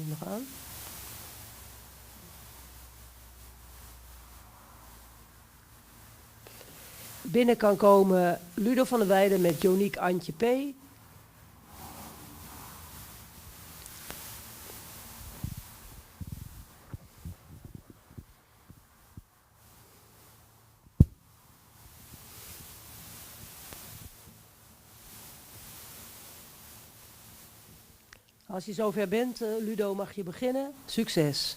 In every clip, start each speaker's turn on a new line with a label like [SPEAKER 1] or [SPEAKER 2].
[SPEAKER 1] nu nog aan. Binnen kan komen Ludo van der Weijden met Joniek Antje P. Als je zover bent, Ludo, mag je beginnen. Succes!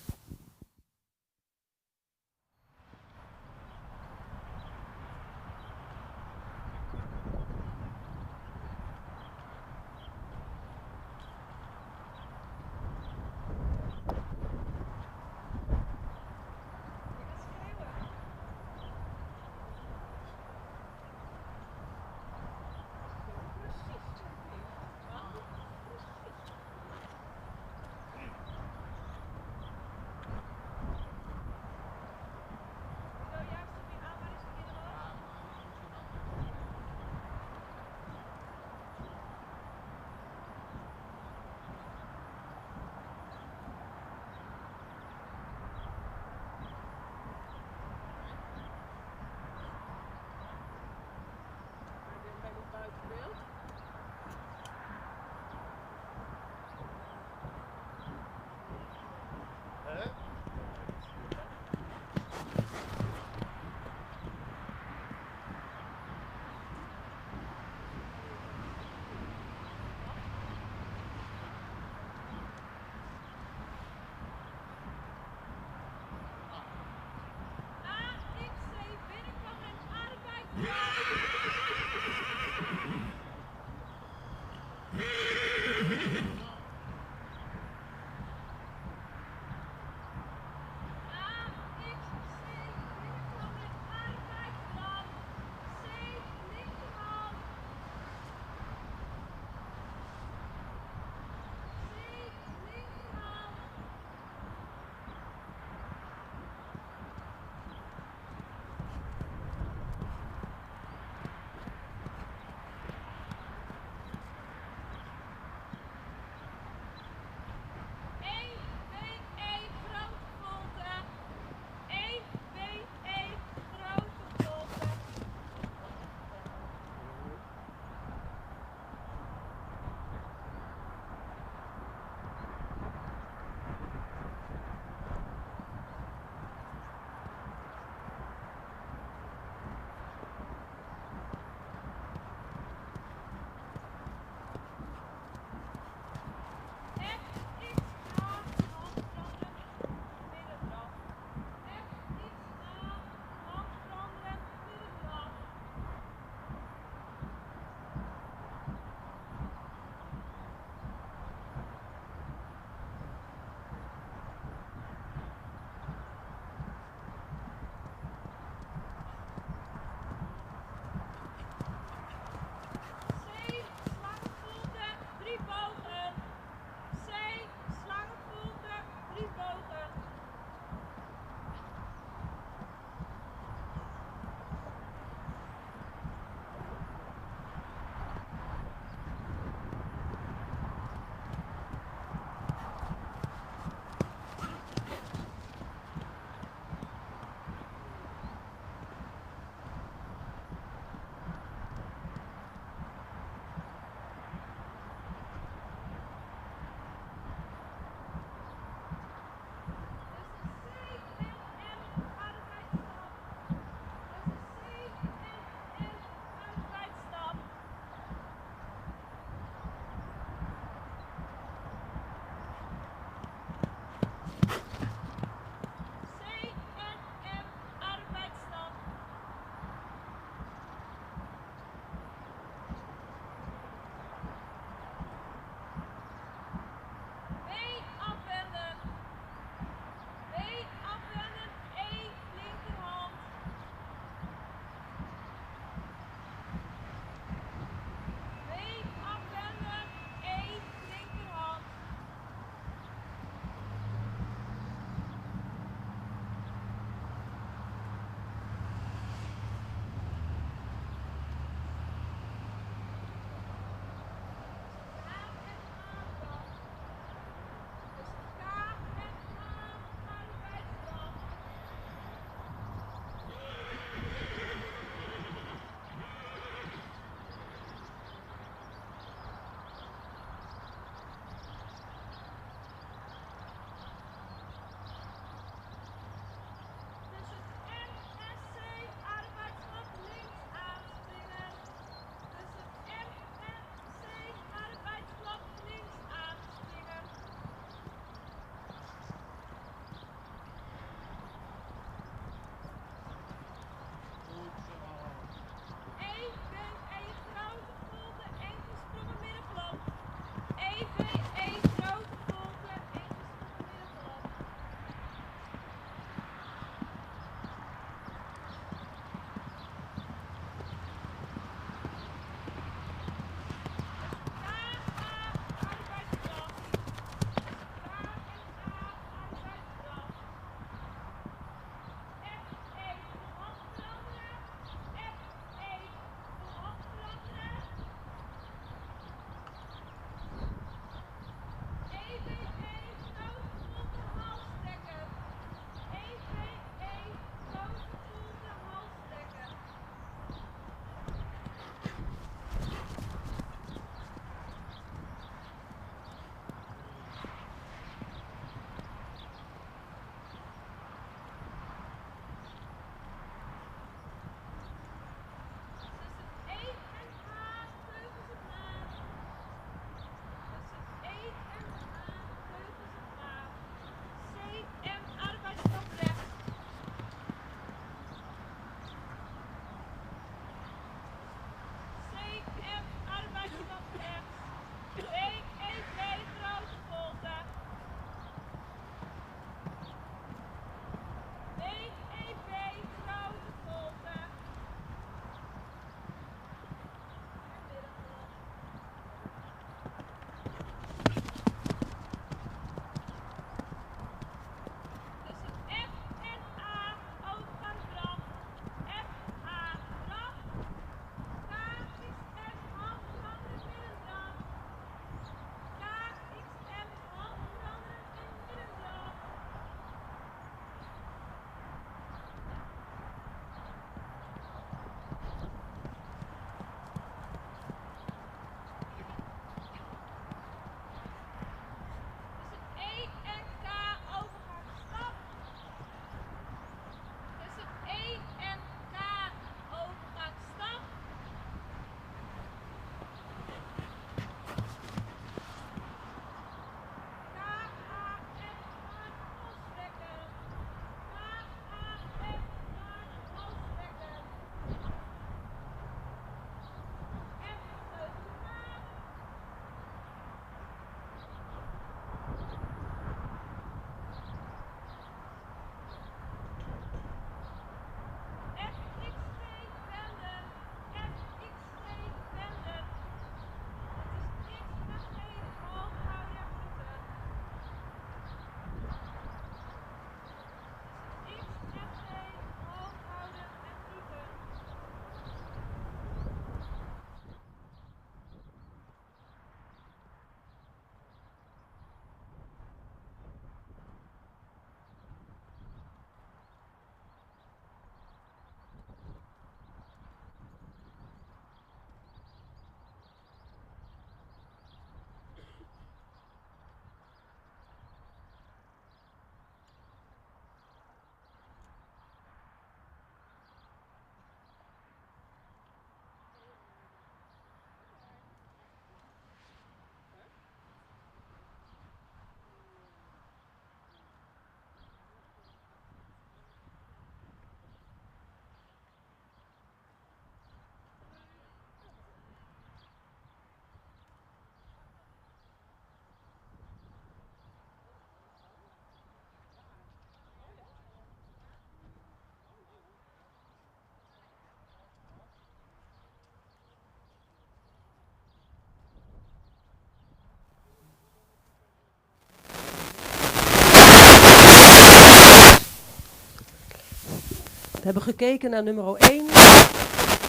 [SPEAKER 1] We hebben gekeken naar nummer 1,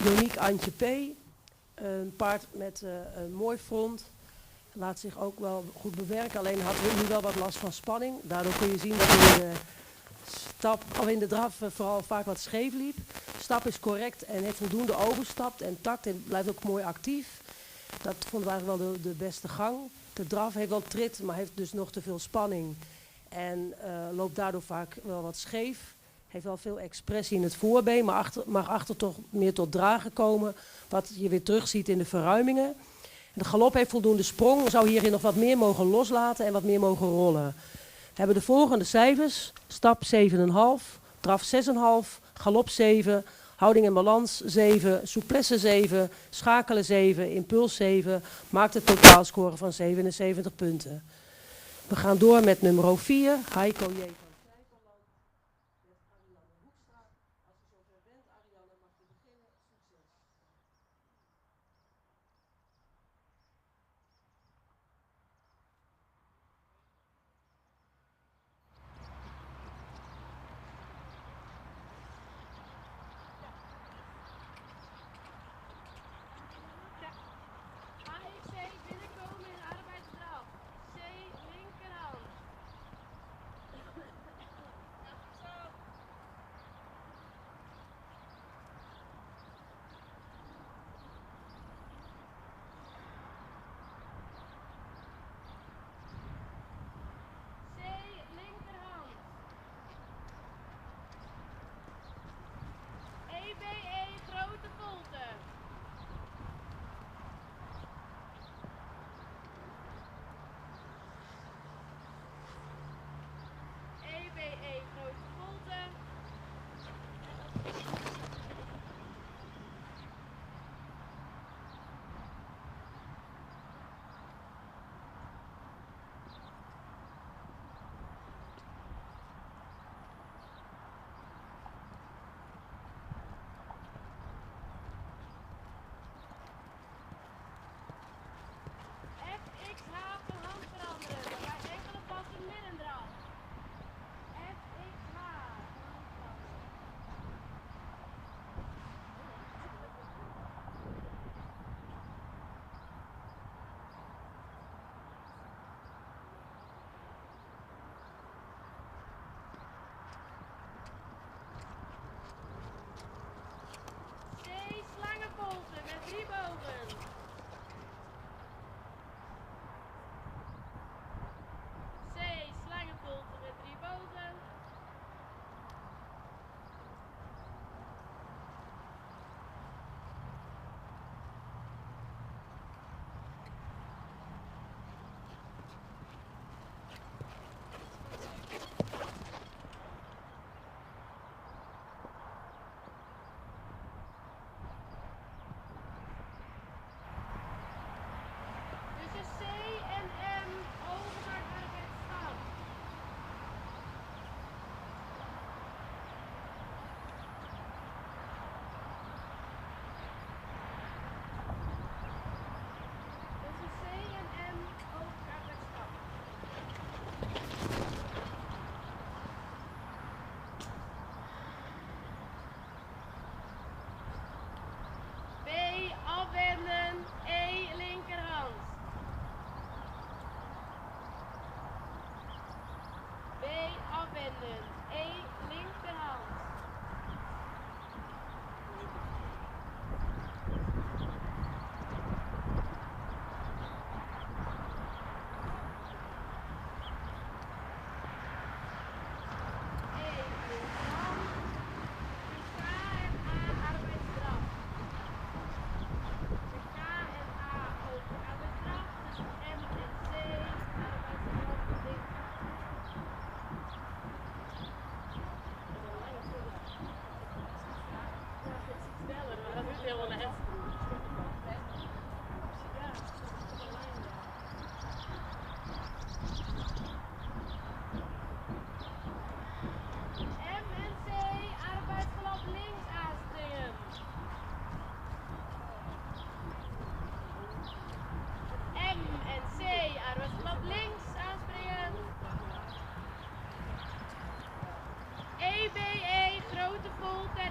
[SPEAKER 1] Joniek Antje P. Een paard met een mooi front. Laat zich ook wel goed bewerken, alleen had hij nu wel wat last van spanning. Daardoor kun je zien dat hij in de stap, of in de draf vooral vaak wat scheef liep. Stap is correct en heeft voldoende overstapt en takt en blijft ook mooi actief. Dat vonden we eigenlijk wel de beste gang. De draf heeft wel trit, maar heeft dus nog te veel spanning. En loopt daardoor vaak wel wat scheef. Heeft wel veel expressie in het voorbeen, maar mag achter toch meer tot dragen komen. Wat je weer terugziet in de verruimingen. De galop heeft voldoende sprong, zou hierin nog wat meer mogen loslaten en wat meer mogen rollen. We hebben de volgende cijfers. Stap 7,5, draf 6,5, galop 7, houding en balans 7, souplesse 7, schakelen 7, impuls 7. Maakt een totaalscore van 77 punten. We gaan door met nummer 4, Heiko J. van Zijkerland. Met Ariane Hoekstra. Als je zover bent, Ariane, mag je beginnen. Succes.
[SPEAKER 2] AEC binnenkomen in arbeidsdraf. C linkerhand. Zo. C linkerhand. EBE grote volte. EBE grote volte. FXH van hand veranderen. Bij enkele passen middendraf. FXH van hand veranderen. C slangenvolte met 3 bogen. C slangenvolte met 3 bogen. Tussen C en M over naar arbeidsstand. Tussen C en M over naar arbeidsstand. B afwenden, E linkerhand. B afwenden, E linkerhand. E linkerhand. K en A arbeidsdraf. De K en A over arbeidsdraf. Tussen M en C arbeidsdraf linker. Sneller, maar dat is helemaal net. Ja, M en C arbeidsglap links aanspringen. M en C arbeidsglap links aanspringen. EBE grote volte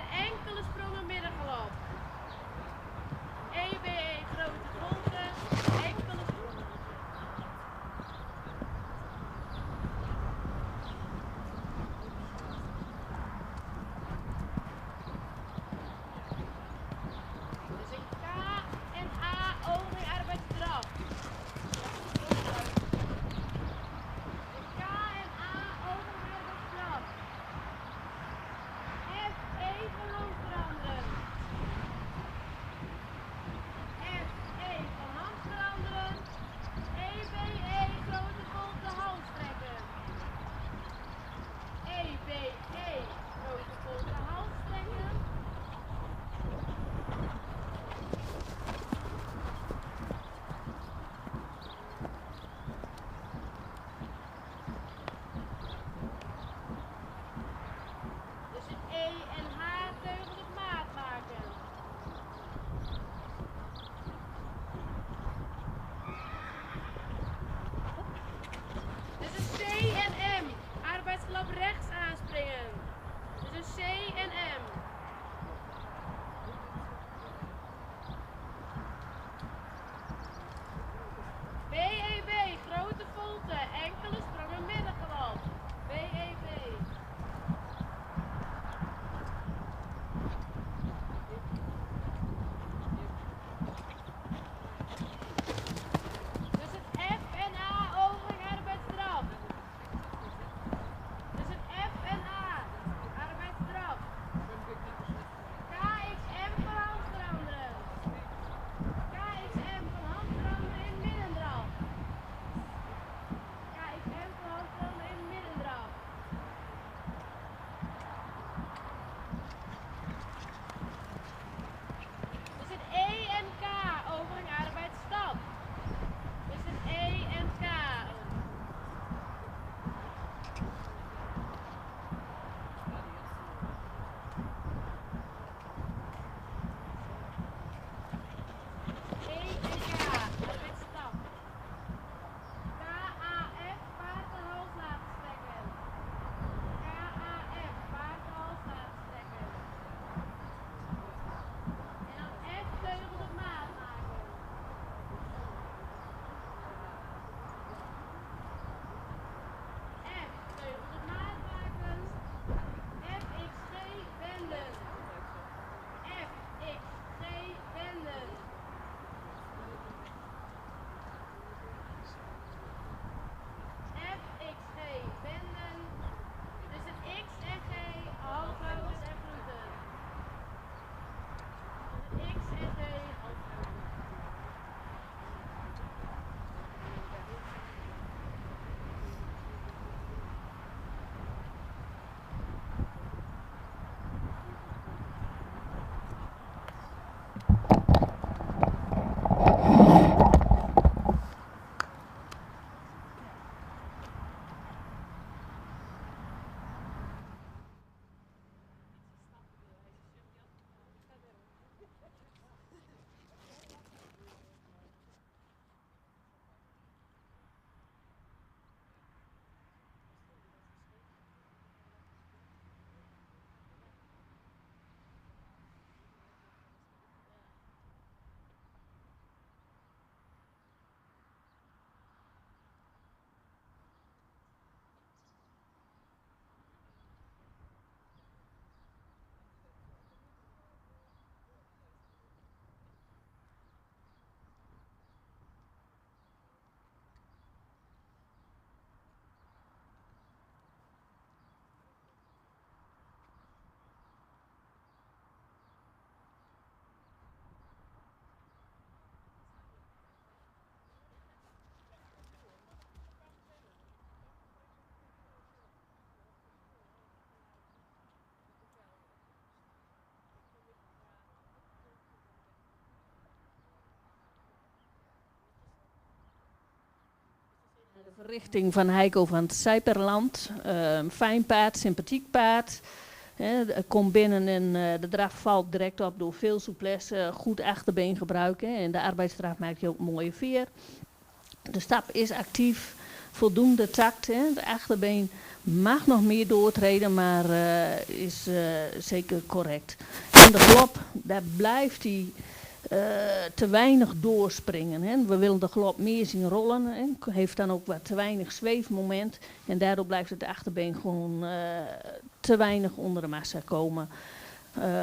[SPEAKER 3] Verrichting van Heiko van het Sijperland. Fijn paard, sympathiek paard. Komt binnen en de draf valt direct op door veel souplesse, goed achterbeen gebruiken. En de arbeidsdraf maakt je ook een mooie veer. De stap is actief, voldoende tact. De achterbeen mag nog meer doortreden, maar is zeker correct. En de galop, daar blijft hij te weinig doorspringen. Hè. We willen de galop meer zien rollen. Hè. Heeft dan ook wat te weinig zweefmoment. En daardoor blijft het achterbeen gewoon te weinig onder de massa komen.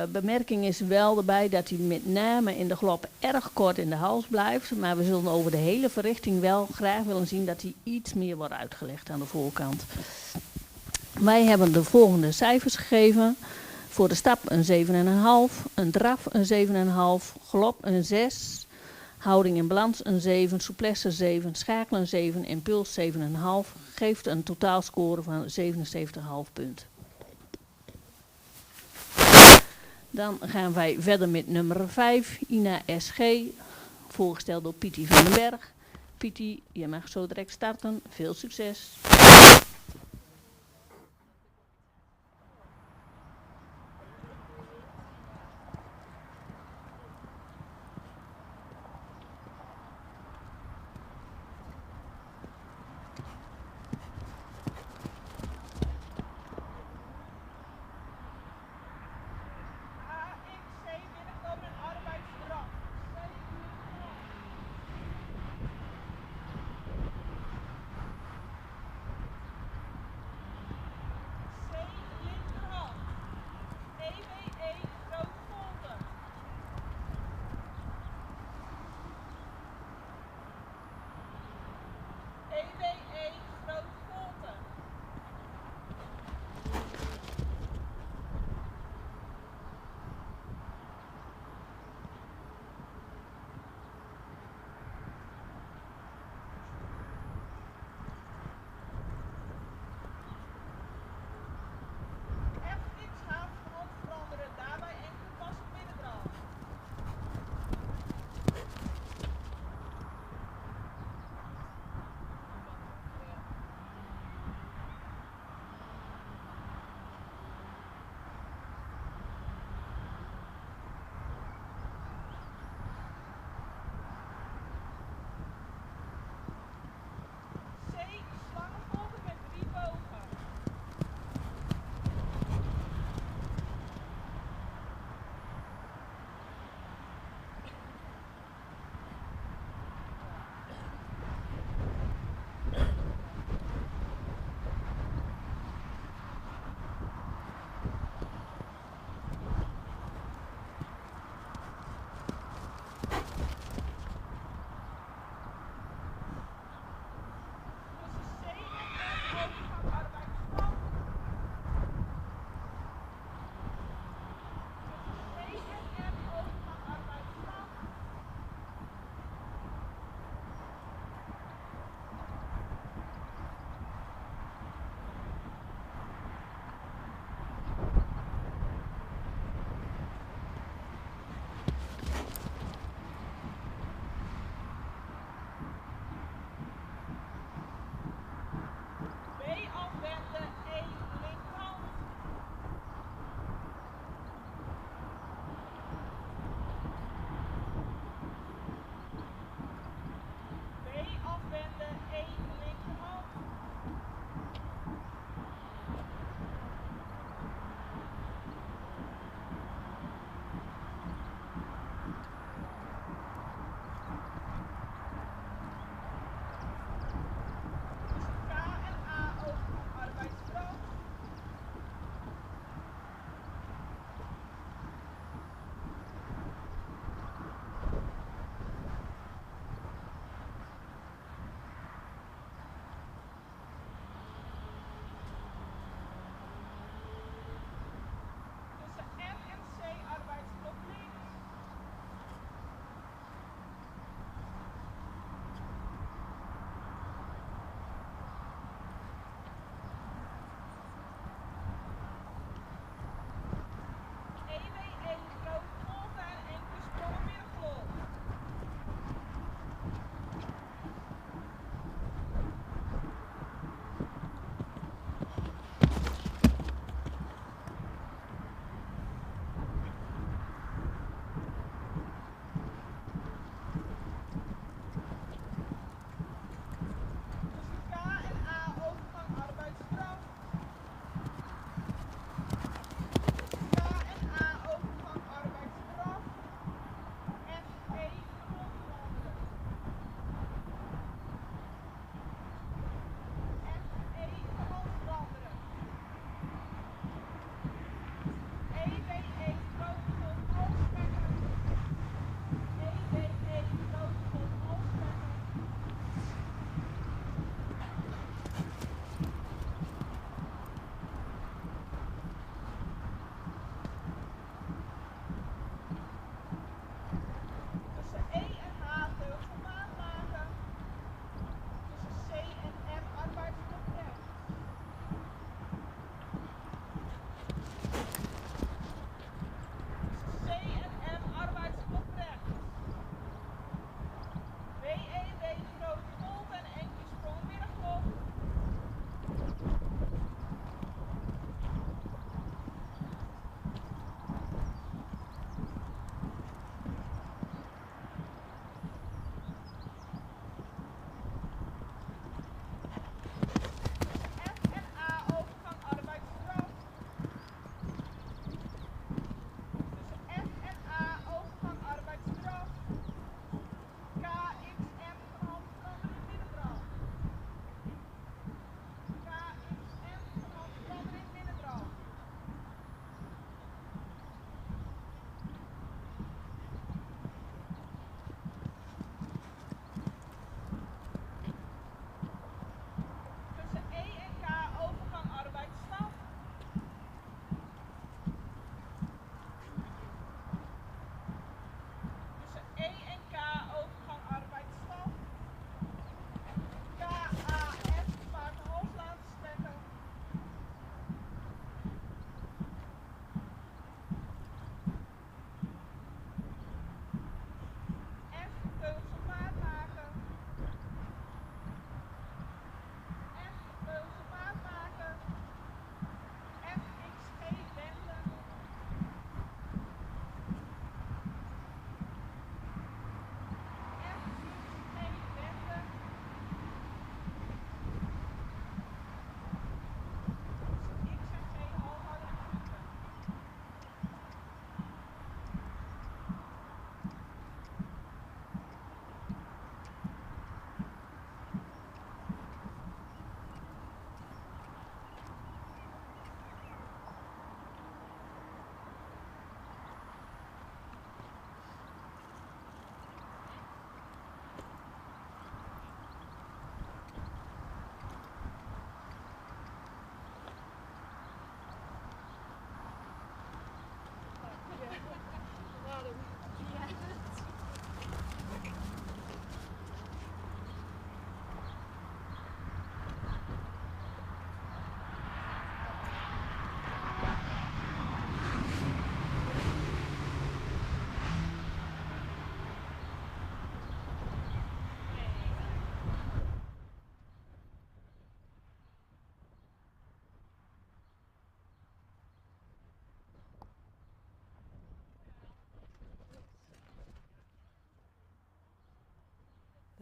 [SPEAKER 3] Bemerking is wel erbij dat hij met name in de galop erg kort in de hals blijft. Maar we zullen over de hele verrichting wel graag willen zien dat hij iets meer wordt uitgelegd aan de voorkant. Wij hebben de volgende cijfers gegeven. Voor de stap een 7,5, een draf een 7,5, galop een 6, houding in balans een 7, souplesse 7, schakelen 7, impuls 7,5. Geeft een totaalscore van 77,5 punten. Dan gaan wij verder met nummer 5, Ina SG, voorgesteld door Pietie van den Berg. Pietie, je mag zo direct starten. Veel succes!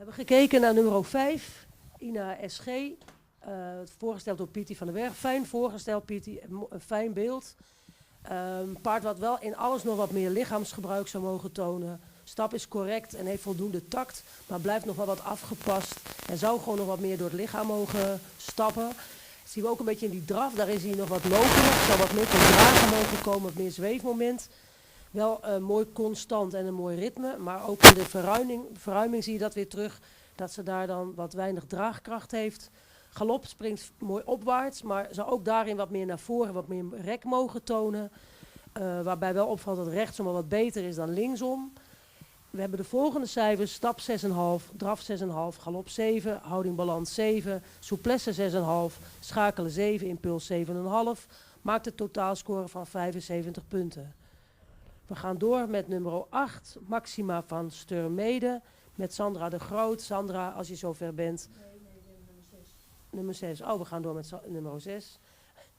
[SPEAKER 1] We hebben gekeken naar nummer 5, Ina SG. Voorgesteld door Pietie van den Berg. Fijn voorgesteld, Pietie. Een fijn beeld. Paard wat wel in alles nog wat meer lichaamsgebruik zou mogen tonen. Stap is correct en heeft voldoende tact, maar blijft nog wel wat afgepast. En zou gewoon nog wat meer door het lichaam mogen stappen. Dat zien we ook een beetje in die draf. Daar is hij nog wat loperig. Zou wat meer tot dragen mogen komen, wat meer zweefmoment. Wel mooi constant en een mooi ritme, maar ook in de verruiming zie je dat weer terug. Dat ze daar dan wat weinig draagkracht heeft. Galop springt mooi opwaarts, maar zou ook daarin wat meer naar voren, wat meer rek mogen tonen. Waarbij wel opvalt dat rechtsom al wat beter is dan linksom. We hebben de volgende cijfers: stap 6,5, draf 6,5, galop 7, houding balans 7, souplesse 6,5, schakelen 7, impuls 7,5. Maakt een totaalscore van 75 punten. We gaan door met nummer 8, Maxima van Sturmede, met Sandra de Groot. Sandra, als je zover bent. Nummer 6. Oh, we gaan door met nummer 6.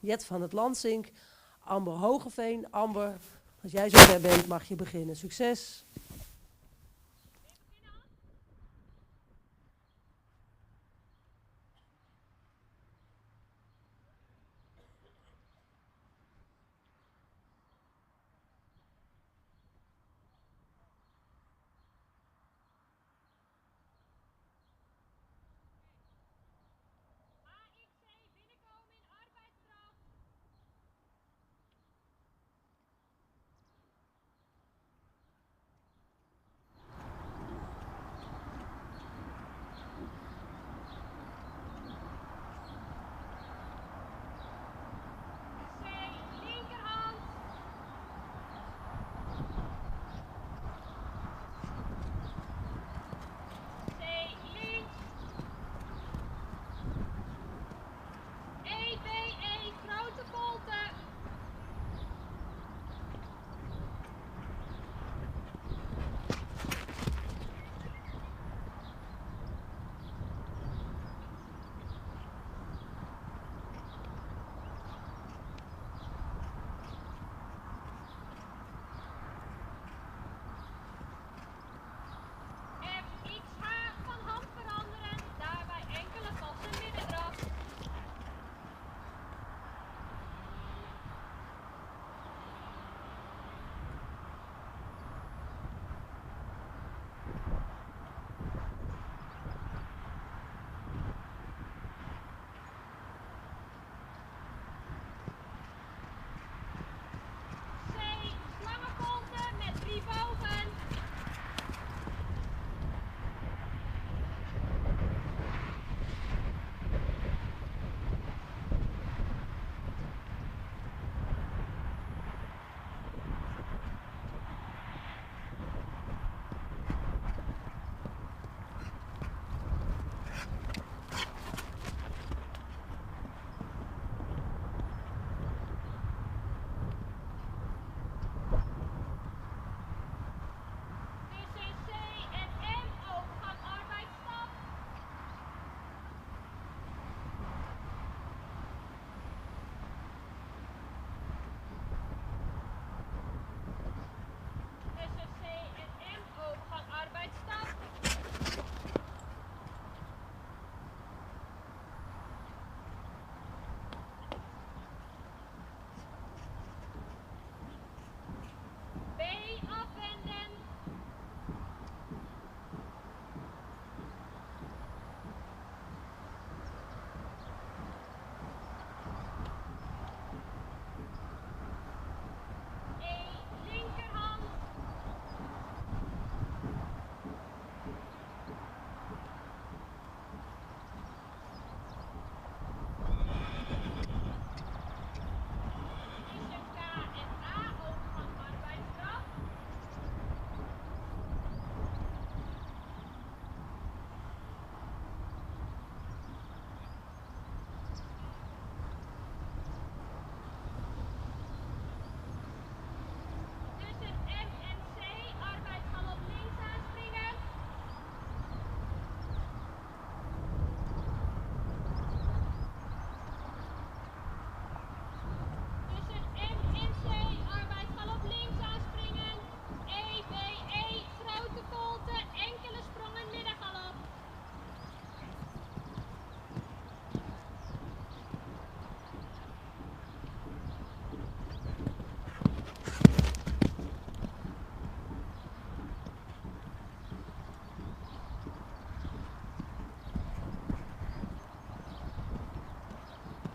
[SPEAKER 1] Jet van het Lansink, Amber Hogeveen. Amber, als jij zover bent, mag je beginnen. Succes!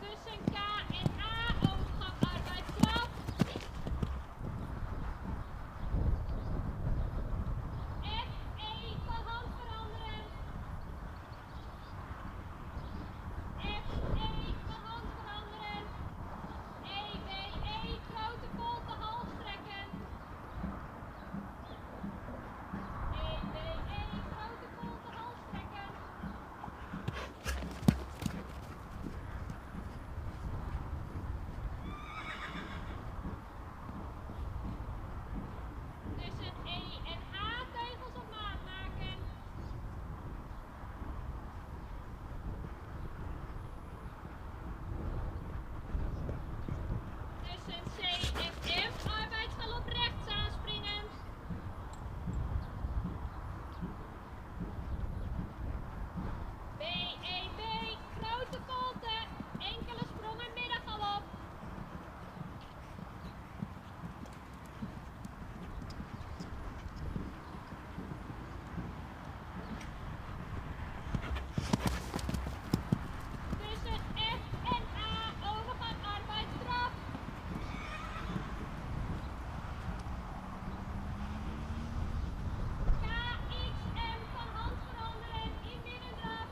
[SPEAKER 2] Tussen K en A, overgang arbeidskracht. F1 van hand veranderen. F1 van hand veranderen. EBE, grote volte hals trekken. EBE, grote volte hals trekken. Tussen E en H teugels op maat maken. Tussen C en M arbeidsgalop rechts aanspringen. BEB, grote volte, enkele sprongen middengalop. Tussen F en A, overgang arbeidskracht. KXM van hand veranderen in binnendraf.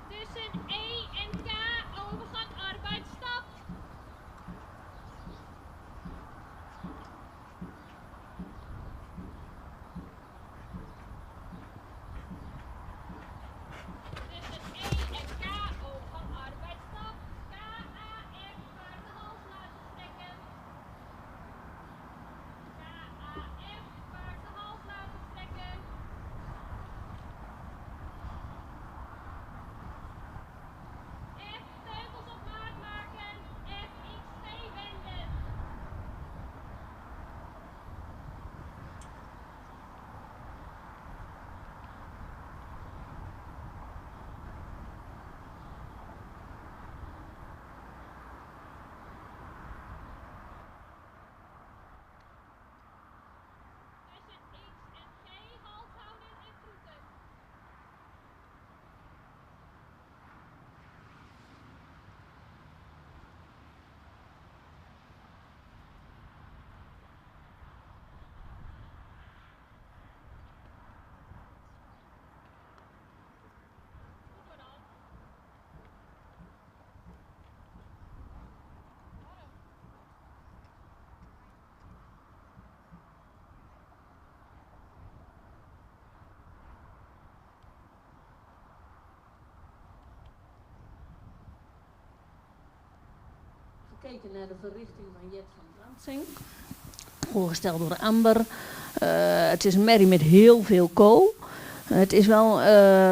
[SPEAKER 2] Tussen E en K, overgang arbeidsstap. Tussen E en K, overgang arbeidsstap. KAF, paard de hals laten strekken. KAF, paard de hals laten strekken. F, teugels op maat maken. FXG wenden. Tussen X en G, halt houden en groeten. Goed hoor dan.
[SPEAKER 3] Gekeken naar de verrichting van Jet van Brandsing. Voorgesteld door Amber. Het is een merrie met heel veel kool. Het is wel,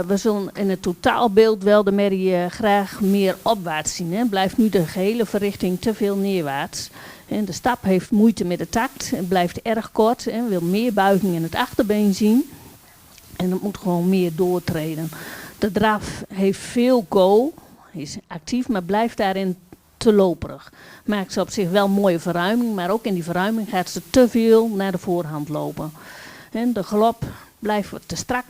[SPEAKER 3] we zullen in het totaalbeeld wel de merrie graag meer opwaarts zien. Hè. Blijft nu de gehele verrichting te veel neerwaarts. En de stap heeft moeite met de takt. Het blijft erg kort. En wil meer buiging in het achterbeen zien. En het moet gewoon meer doortreden. De draf heeft veel kool. Is actief, maar blijft daarin te loperig. Maakt ze op zich wel mooie verruiming. Maar ook in die verruiming gaat ze te veel naar de voorhand lopen. En de galop blijft te strak,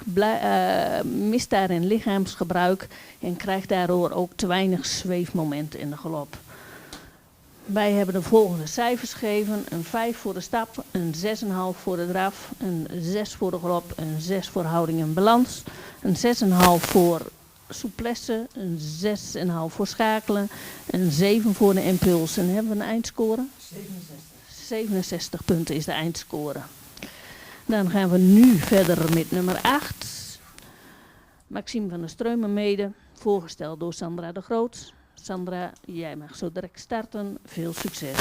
[SPEAKER 3] mist daarin lichaamsgebruik en krijgt daardoor ook te weinig zweefmomenten in de galop. Wij hebben de volgende cijfers gegeven: een 5 voor de stap, een 6,5 voor de draf, een 6 voor de galop, een 6 voor houding en balans, een 6,5 voor souplesse, een 6,5 voor schakelen, een 7 voor de impuls. En hebben we een eindscore? 67 punten is de eindscore. Dan gaan we nu verder met nummer 8. Maxime van der Streumenmede, voorgesteld door Sandra de Groot. Sandra, jij mag zo direct starten. Veel succes.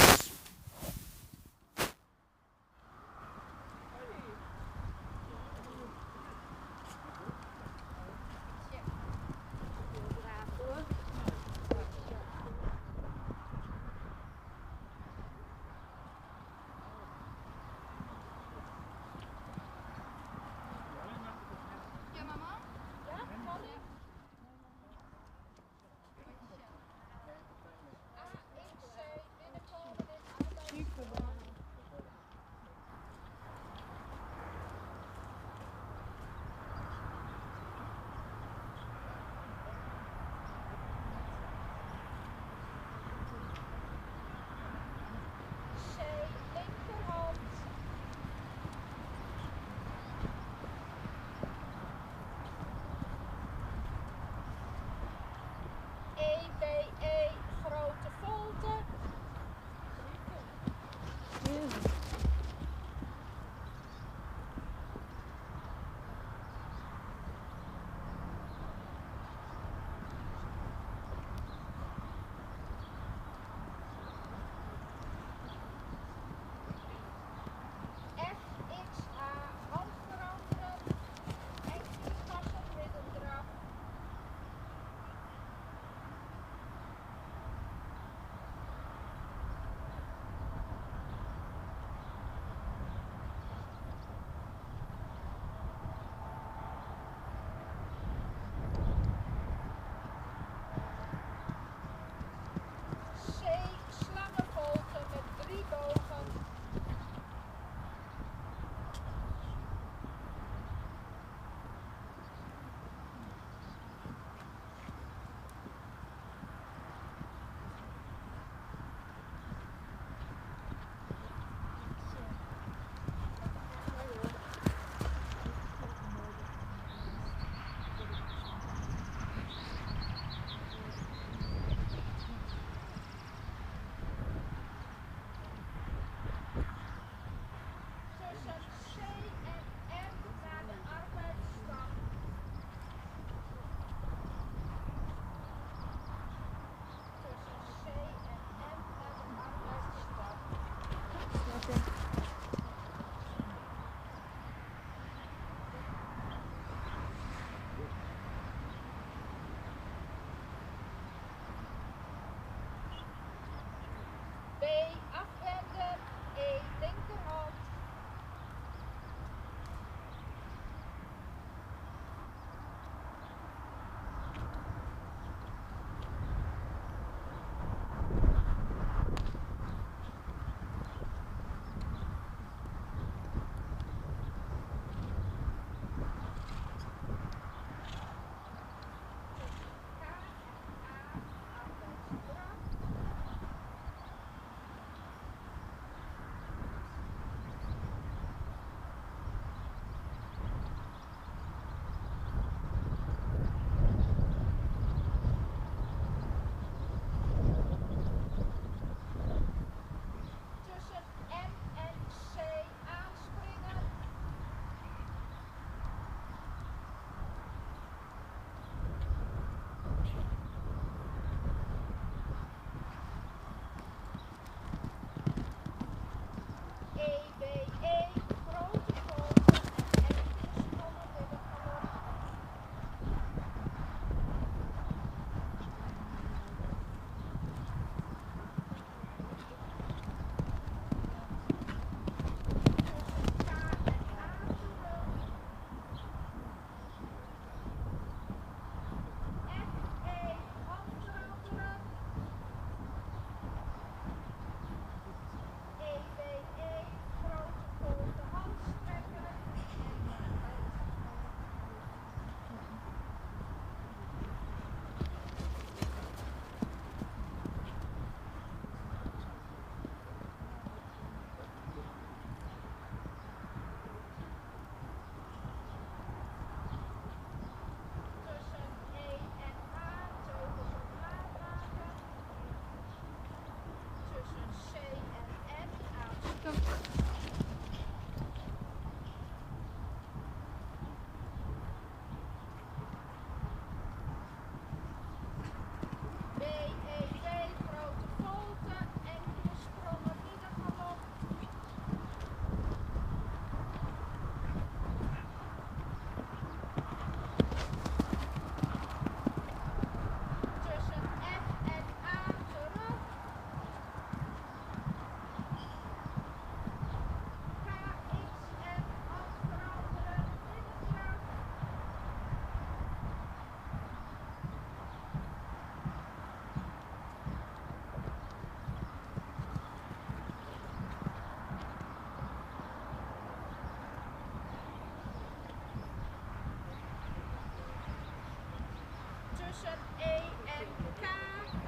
[SPEAKER 2] tussen E en K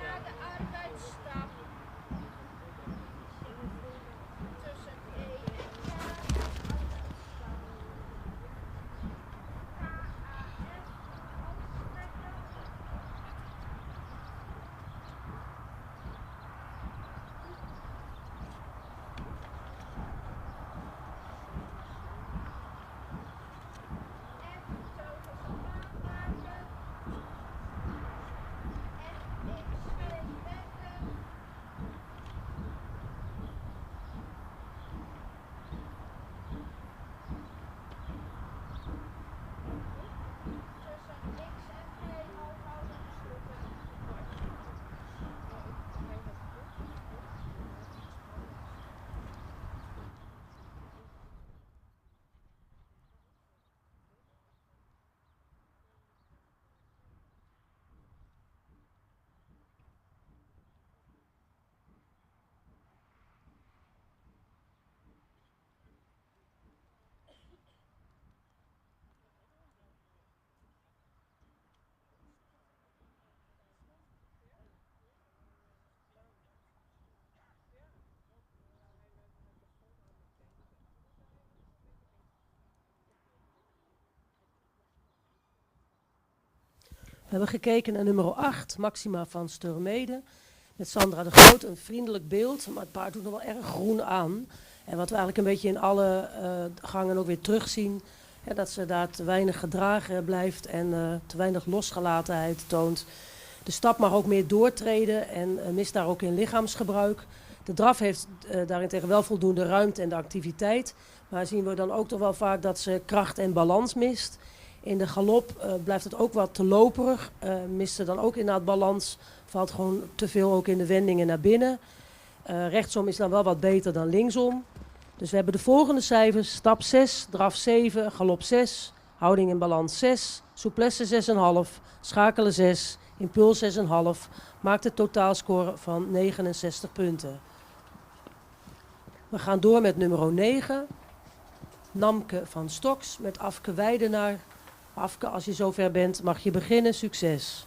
[SPEAKER 2] naar de arbeidsstap. Tussen E en K naar de arbeidsstap. KAF uitstrekken. F teugels omlaag maken. FX wekken. Tussen X en G halfhoudende schroeven.
[SPEAKER 1] We hebben gekeken naar nummer 8, Maxima van Sturmede. Met Sandra de Groot, een vriendelijk beeld, maar het paard doet nog wel erg groen aan. En wat we eigenlijk een beetje in alle gangen ook weer terugzien, dat ze daar te weinig gedragen blijft en te weinig losgelatenheid toont. De stap mag ook meer doortreden en mist daar ook in lichaamsgebruik. De draf heeft daarentegen wel voldoende ruimte en de activiteit. Maar zien we dan ook toch wel vaak dat ze kracht en balans mist. In de galop blijft het ook wat te loperig. Mist ze dan ook inderdaad balans. Valt gewoon te veel ook in de wendingen naar binnen. Rechtsom is dan wel wat beter dan linksom. Dus we hebben de volgende cijfers. Stap 6, draf 7, galop 6, houding in balans 6, souplesse 6,5, schakelen 6, impuls 6,5. Maakt een totaalscore van 69 punten. We gaan door met nummer 9. Namke van Stoks met Afke Weidenaar. Afke, als je zover bent, mag je beginnen. Succes.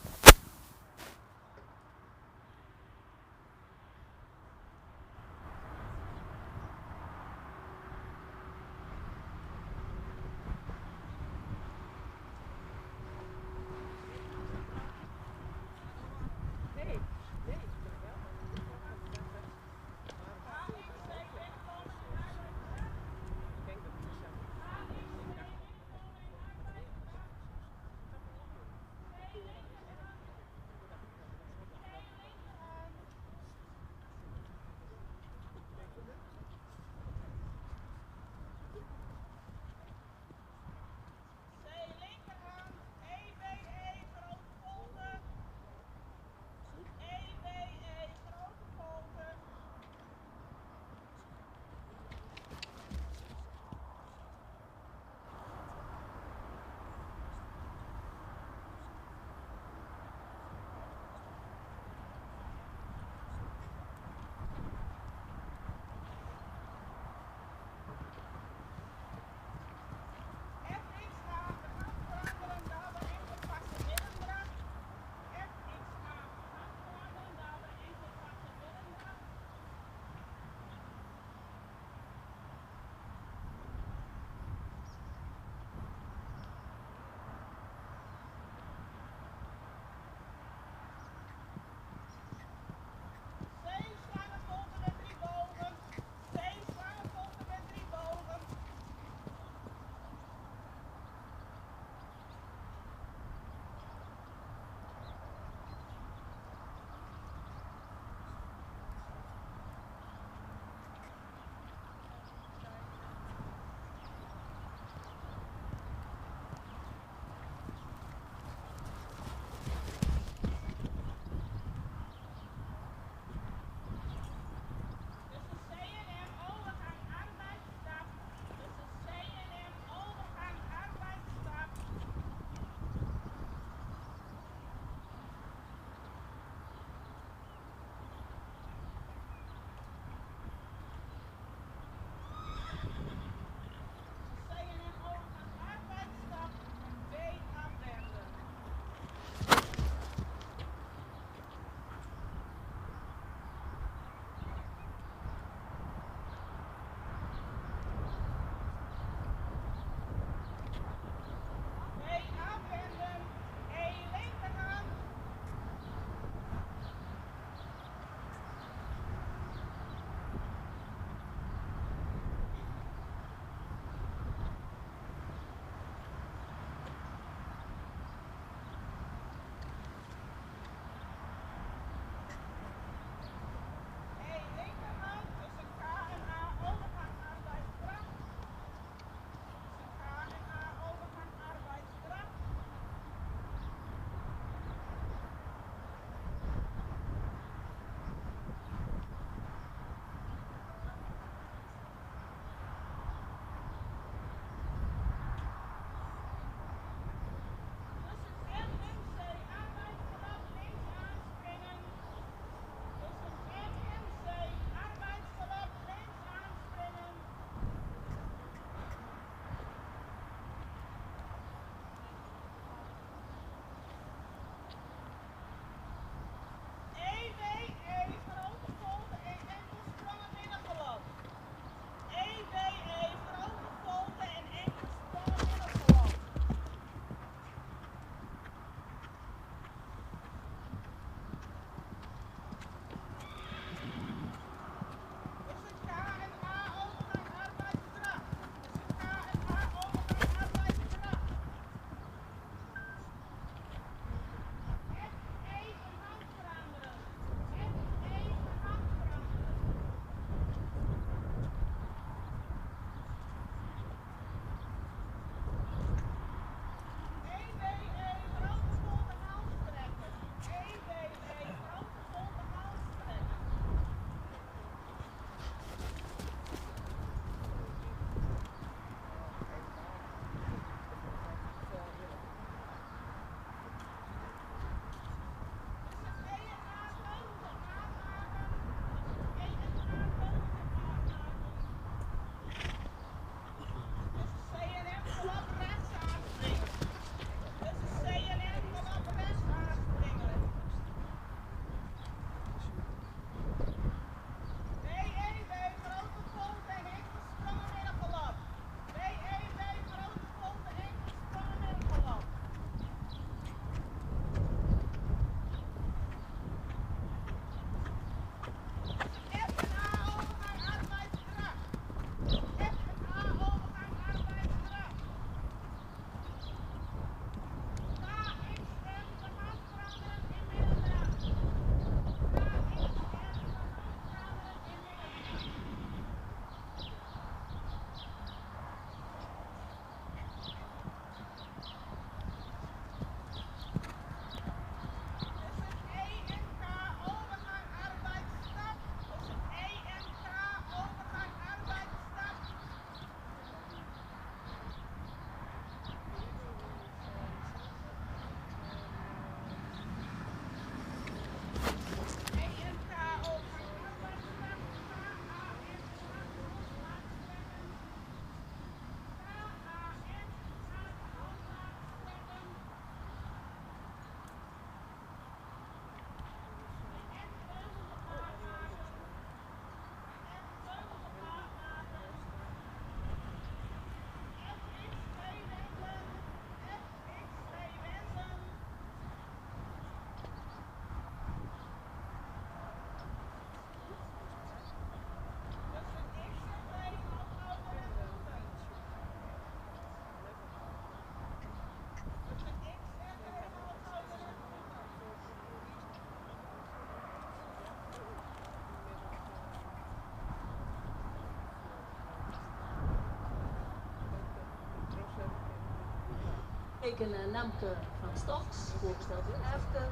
[SPEAKER 3] teken Namke van Stoks, voorgesteld door Afke.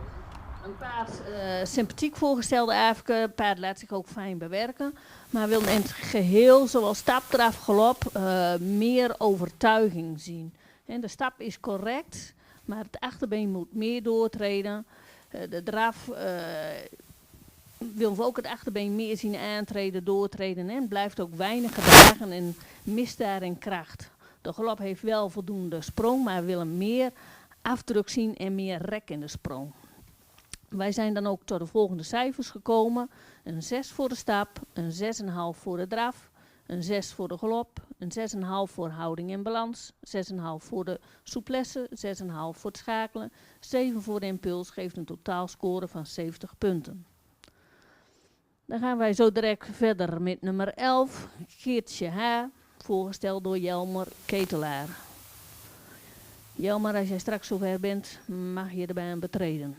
[SPEAKER 3] Een paard sympathiek voorgestelde Afke. Het paard laat zich ook fijn bewerken. Maar wil in het geheel, zoals stap, draf, galop, meer overtuiging zien. En de stap is correct, maar het achterbeen moet meer doortreden. De draf wil we ook het achterbeen meer zien aantreden, doortreden. En blijft ook weinig gedragen en mist daarin kracht. De galop heeft wel voldoende sprong, maar we willen meer afdruk zien en meer rek in de sprong. Wij zijn dan ook tot de volgende cijfers gekomen. Een 6 voor de stap, een 6,5 voor de draf, een 6 voor de galop, een 6,5 voor houding en balans, 6,5 voor de souplesse, 6,5 voor het schakelen, 7 voor de impuls, geeft een totaalscore van 70 punten. Dan gaan wij zo direct verder met nummer 11, Geertje H., voorgesteld door Jelmer Ketelaar. Jelmer, als jij straks zover bent, mag je de baan betreden.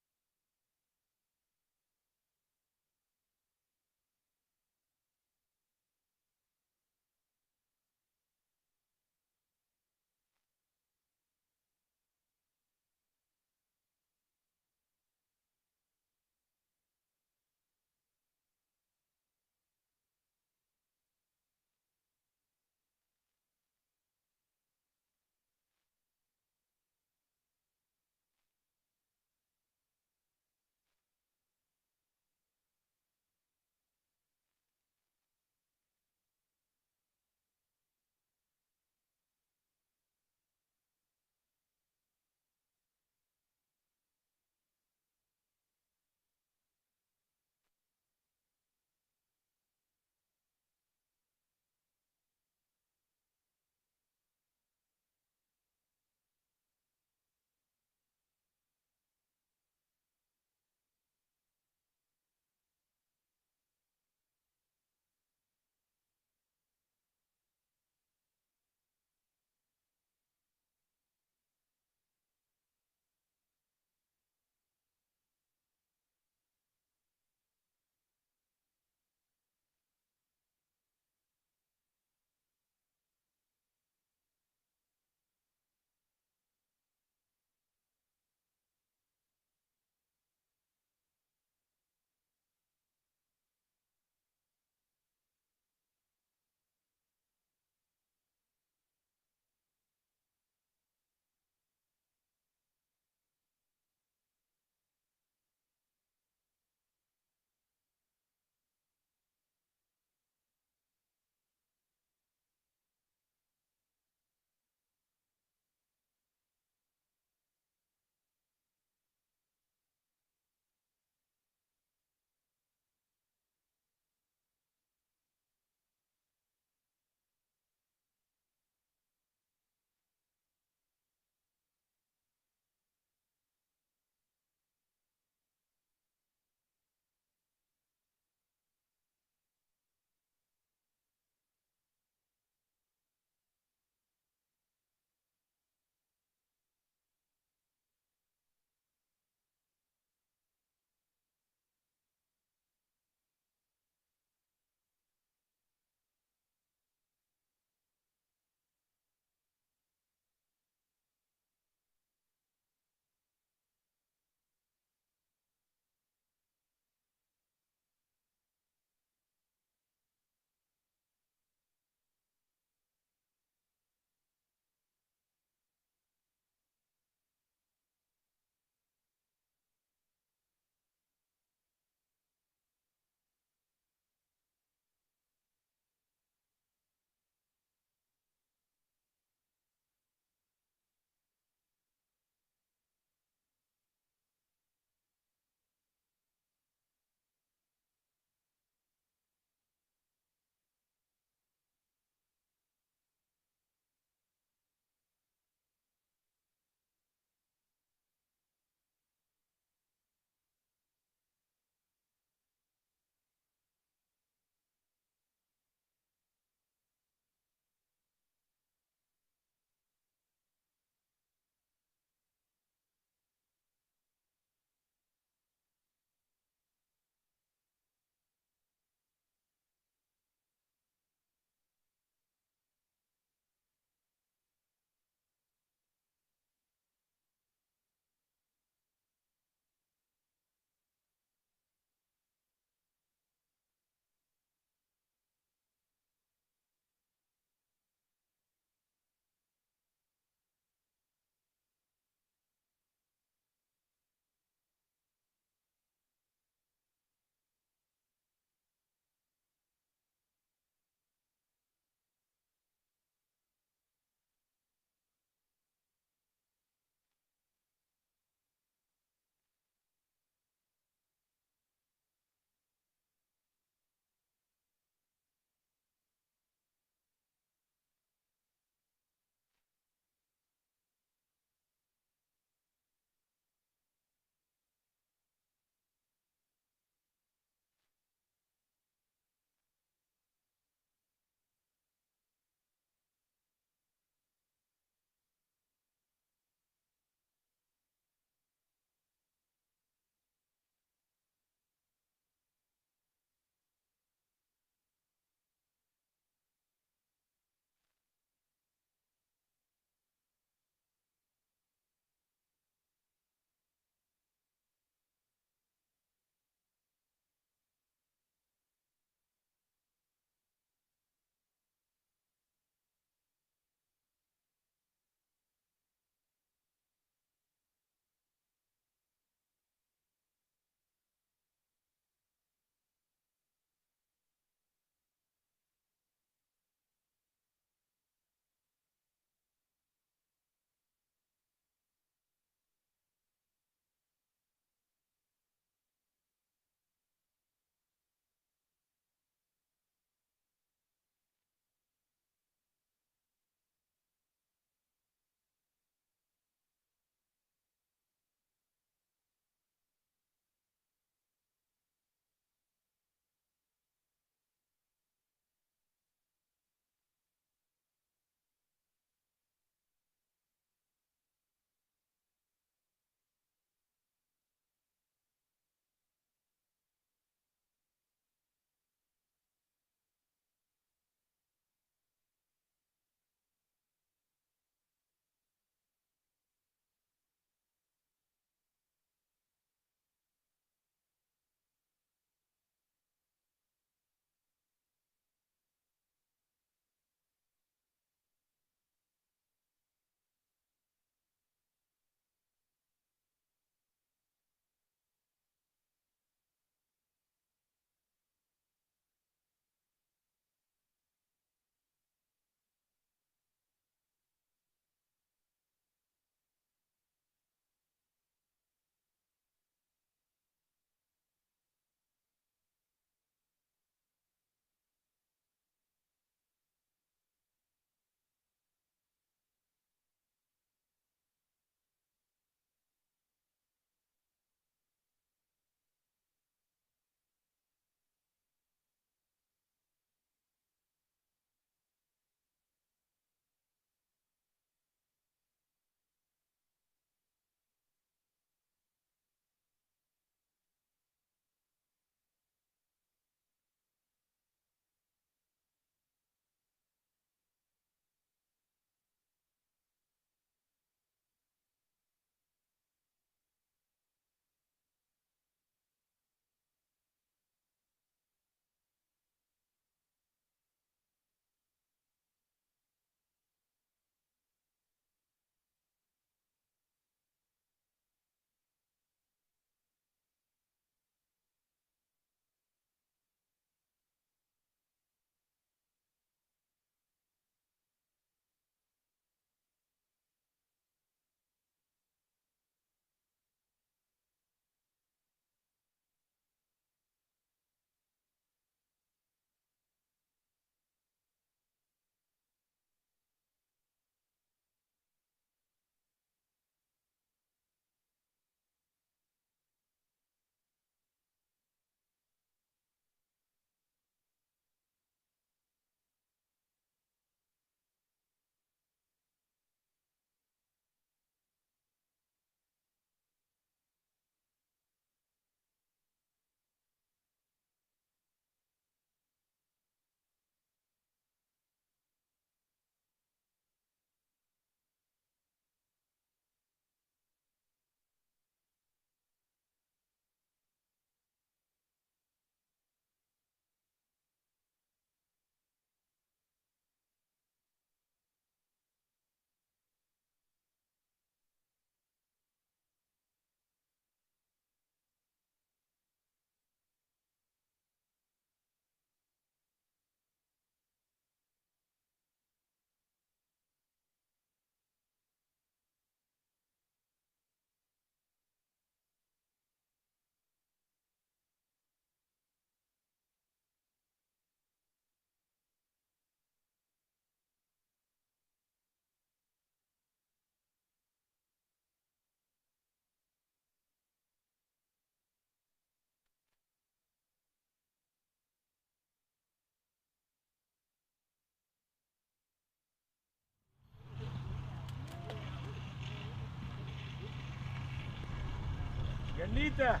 [SPEAKER 4] Genieten.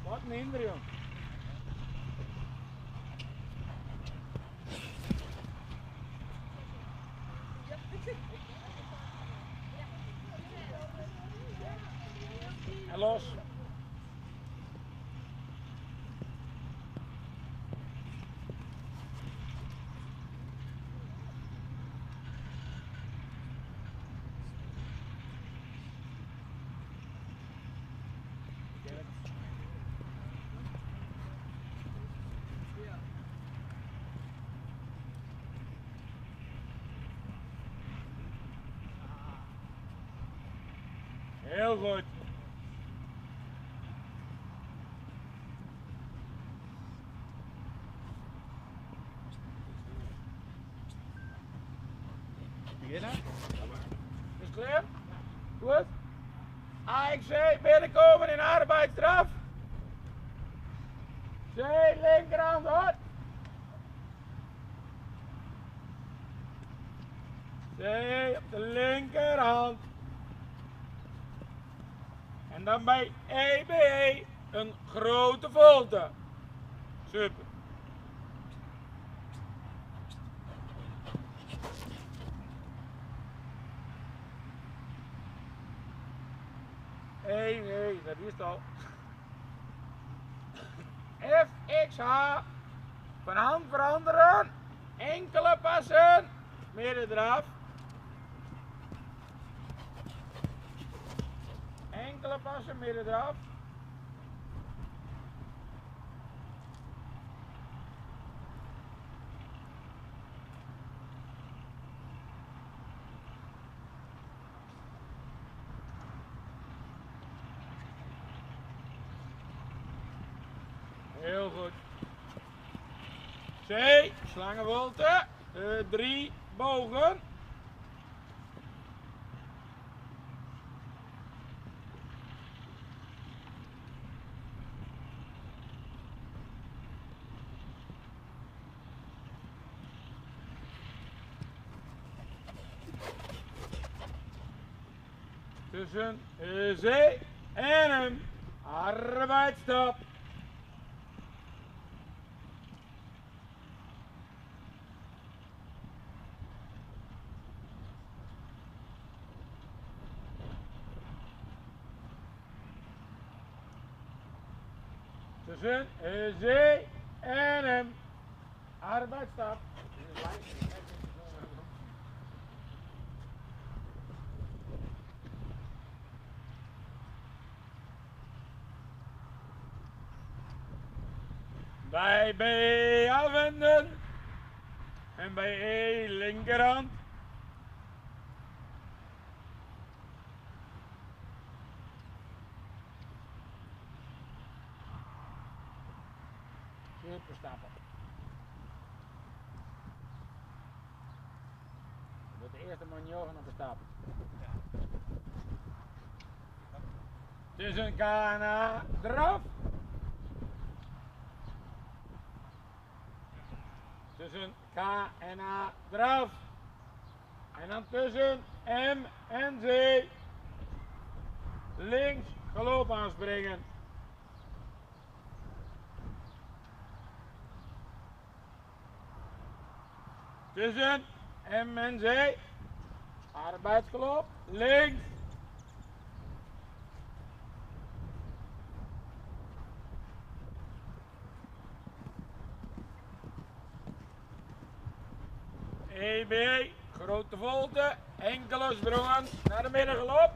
[SPEAKER 4] Wat minder, jong. En los. Heel goed. Beginnen. Is het klaar? Goed. AXC binnenkomen in arbeidsstraf. C, linkerhand hard. C op de linkerhand. En dan bij EBE een grote volte. Super. Nee, dat is het al. FXH. Van hand veranderen. Enkele passen. Midden eraf. Enkele passen midden eraf. Heel goed. C, slangenvolte. 3 bogen. Tussen zee en hem. Arbeidsstap. Tussen zee en hem. Arbeidsstap. Bij B afwenden. En bij E linkerhand. Super stappen. Dat de eerste manjogen op de stapel. Tussen K en A eraf. Tussen K en A eraf. En dan tussen M en Z. Links galop aanspringen. Tussen M en Z. Arbeidsgalop. Links. EB, grote volte, enkele sprongen naar de middengalop.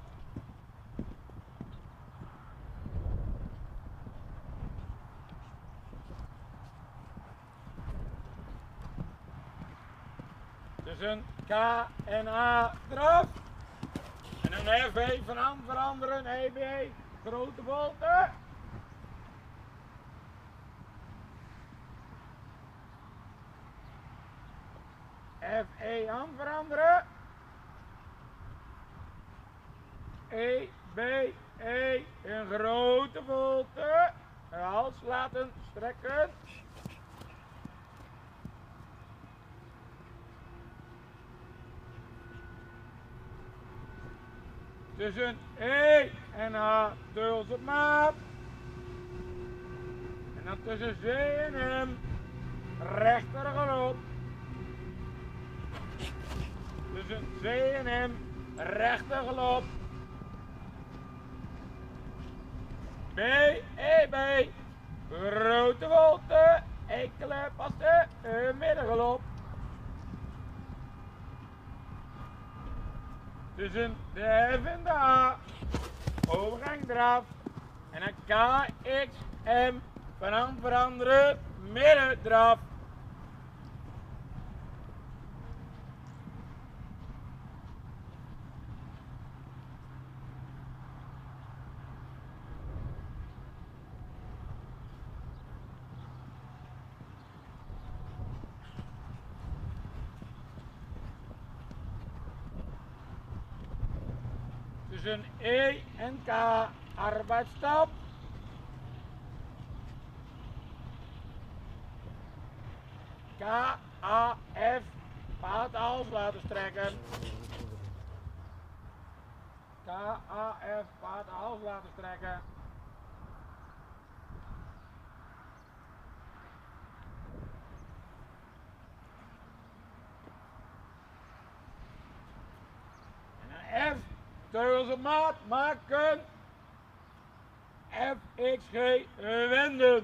[SPEAKER 4] Tussen K en A eraf. En dan FE van hand veranderen, EB, grote volte. FE hand veranderen. E, B, E, een grote volte. Hals laten strekken. Tussen E en H teugels op maat. En dan tussen C en M rechter galop. Tussen C en M rechter galop. B, E, B. Grote volte. Enkele passen. Middengalop. Tussen de F en de A. Overgang draf. En een K, X, M. Vanaf veranderen. Midden draf. Tussen E en K, arbeidsstap. K, A, F, paard de hals laten strekken. K, A, F, paard de hals laten strekken. En een F, teugels op maat maken. F, X, G, wenden.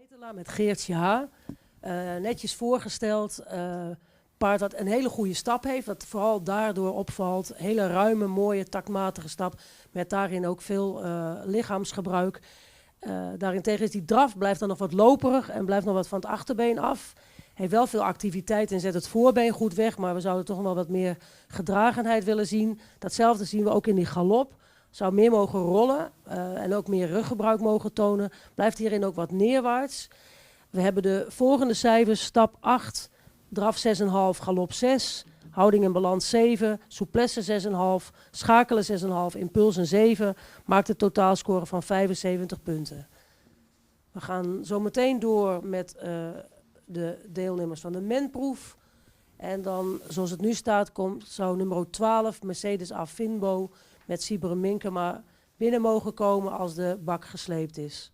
[SPEAKER 1] Ketelaar met Geertje H. Netjes voorgesteld. Paard dat een hele goede stap heeft. Dat vooral daardoor opvalt. Hele ruime, mooie, taktmatige stap. Met daarin ook veel lichaamsgebruik. Daarentegen is die draf, blijft dan nog wat loperig. En blijft nog wat van het achterbeen af. Heeft wel veel activiteit en zet het voorbeen goed weg. Maar we zouden toch nog wel wat meer gedragenheid willen zien. Datzelfde zien we ook in die galop. Zou meer mogen rollen en ook meer ruggebruik mogen tonen. Blijft hierin ook wat neerwaarts. We hebben de volgende cijfers. Stap 8, draf 6,5, galop 6. Houding en balans 7, souplesse 6,5, schakelen 6,5, impuls een 7. Maakt een totaalscore van 75 punten. We gaan zo meteen door met de deelnemers van de menproef. En dan, zoals het nu staat, zou nummer 12, Mercedes A. Finbo, met Sibere Minkema binnen mogen komen als de bak gesleept is.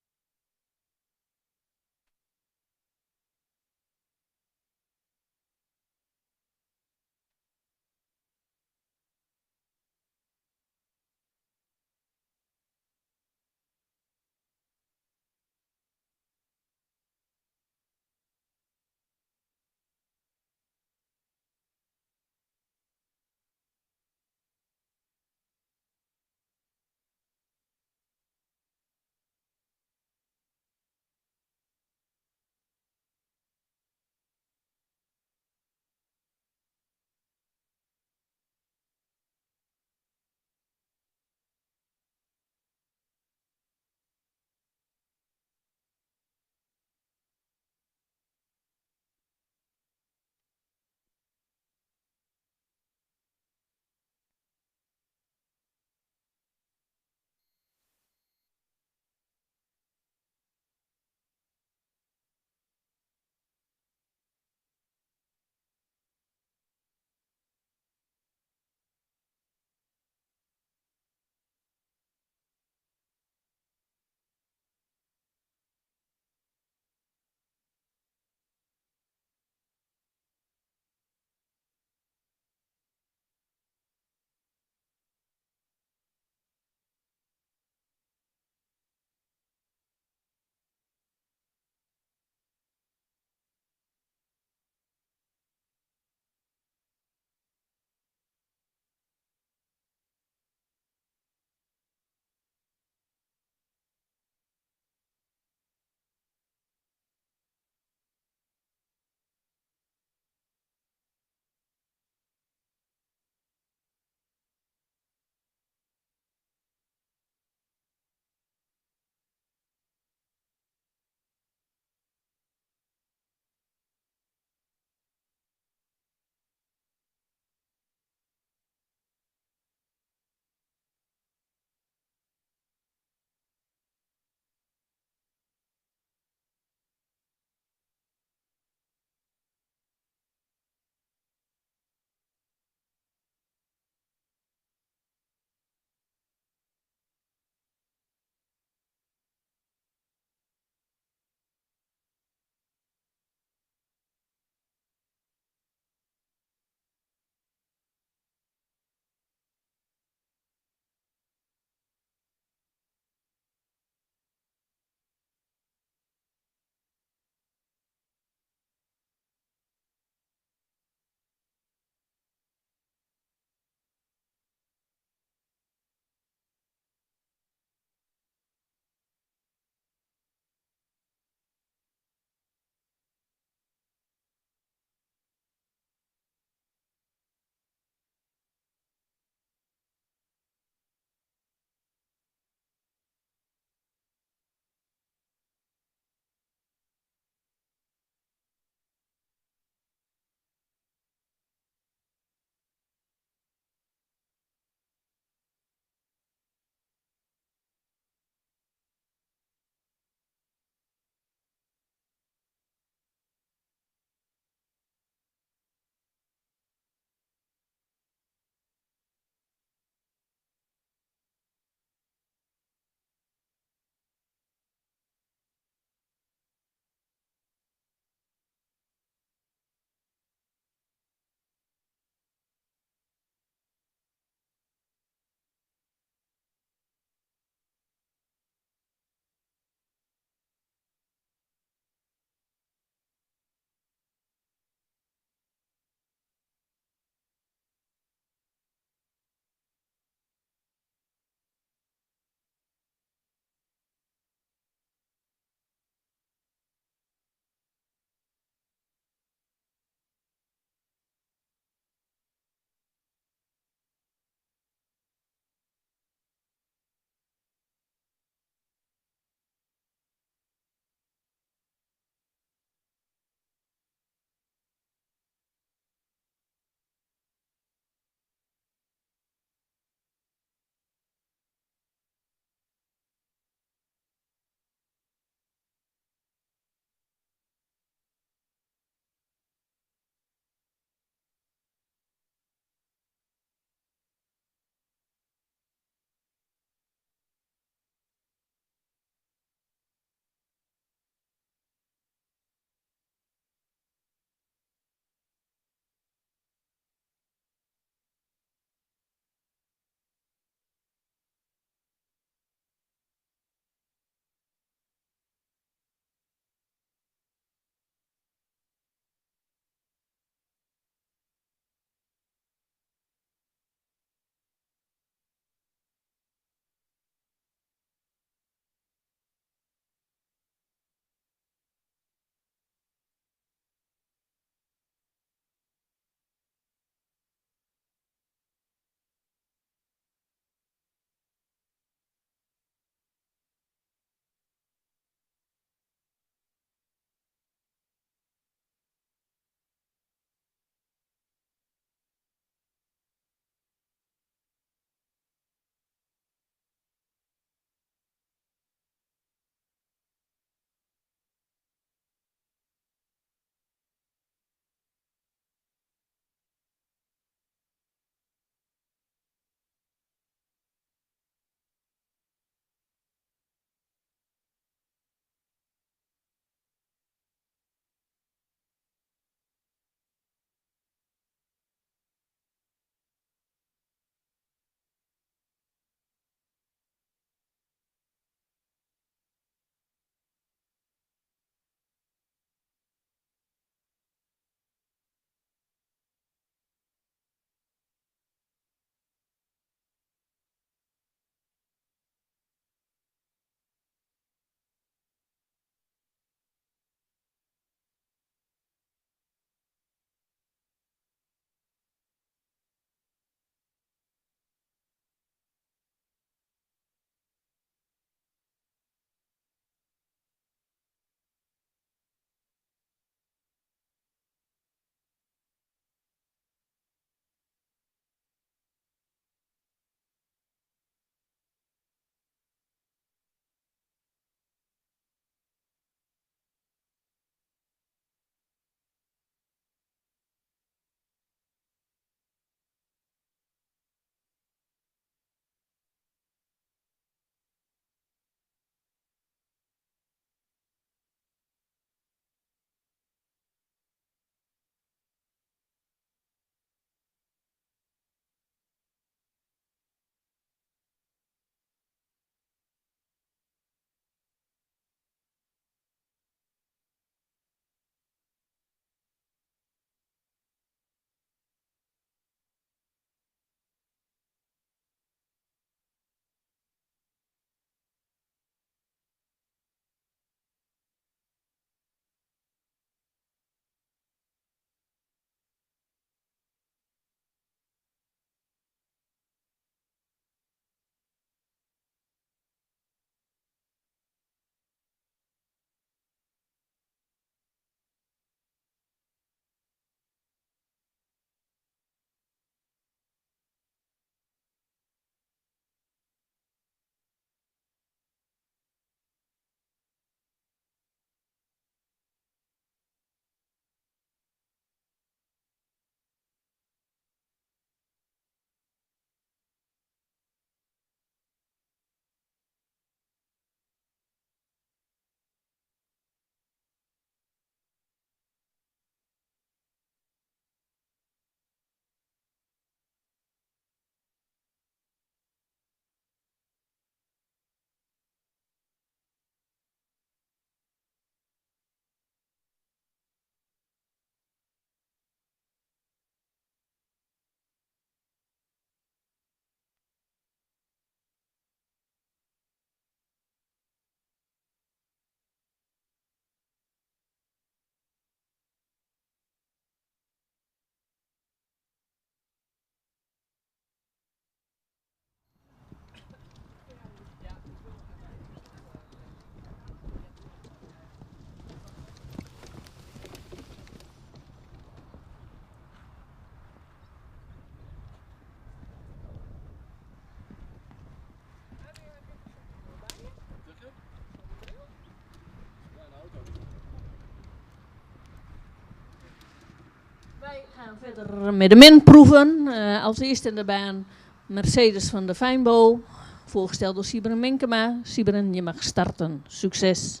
[SPEAKER 3] Wij gaan verder met de minproeven. Als eerste in de baan Mercedes van de Fijnbo. Voorgesteld door Sibren Minkema. Sibren, je mag starten. Succes.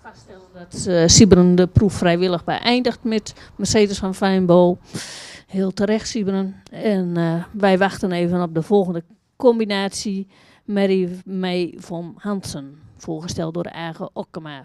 [SPEAKER 3] Vaststellen dat Sibren de proef vrijwillig beëindigt met Mercedes van Fijnbo. Heel terecht, Sibren. En wij wachten even op de volgende combinatie. Mary May van Hansen, voorgesteld door Age Okkema.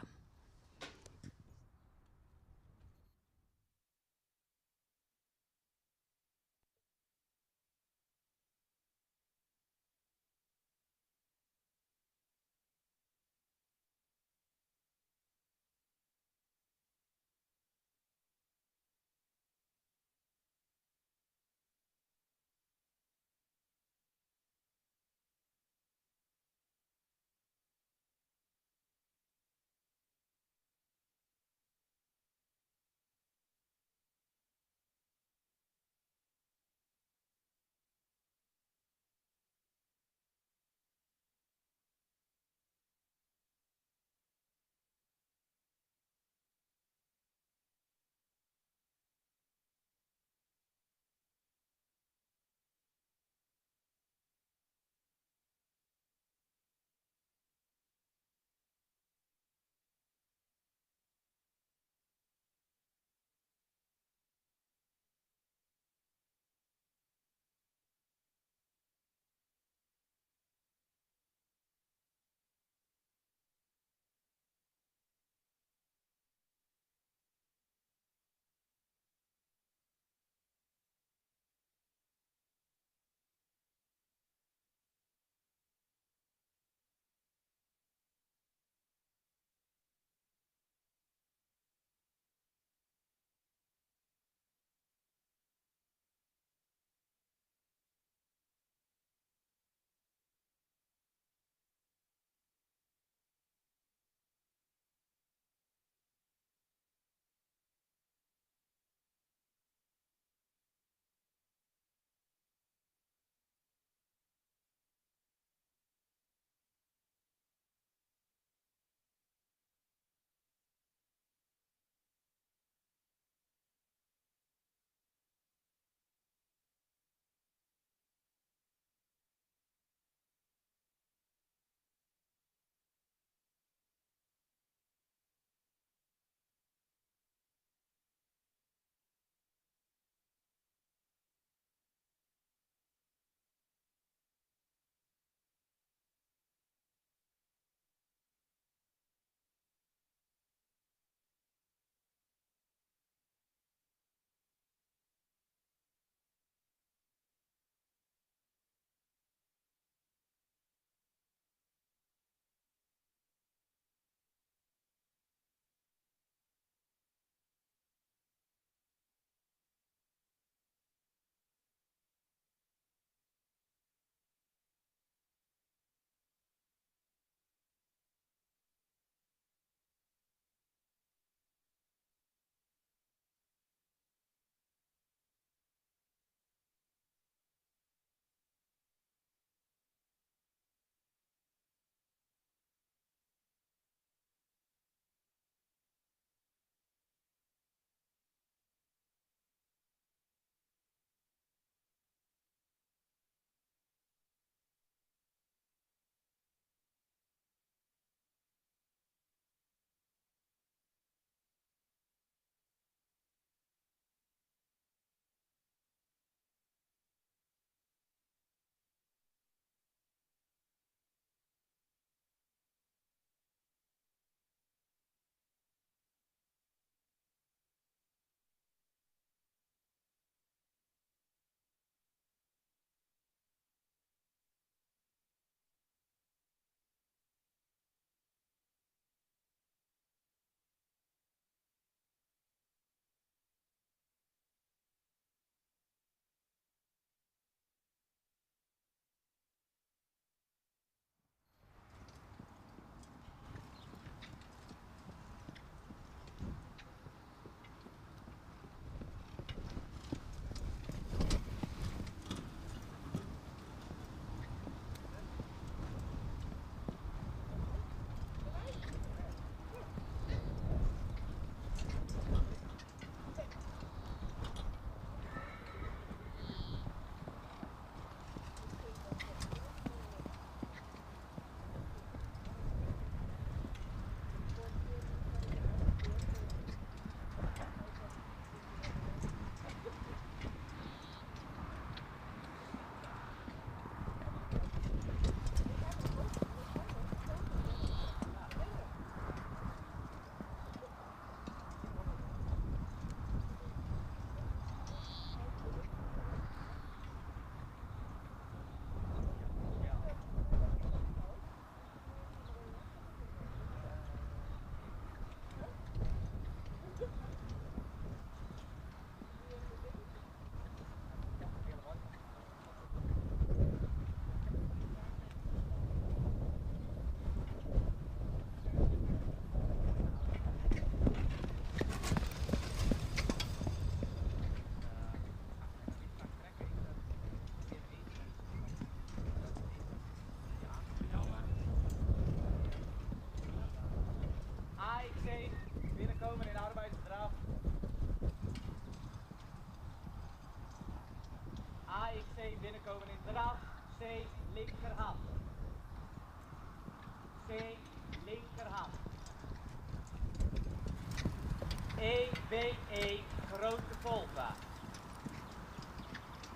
[SPEAKER 5] EBE grote volta.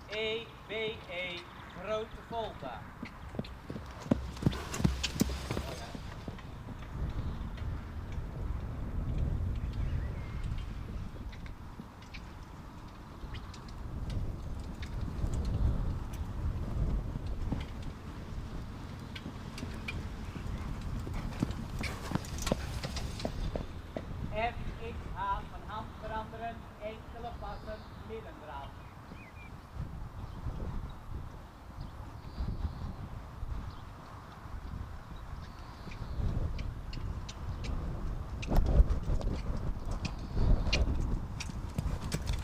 [SPEAKER 5] EBE grote volta. FXH van hand veranderen, enkele passen, middendraad.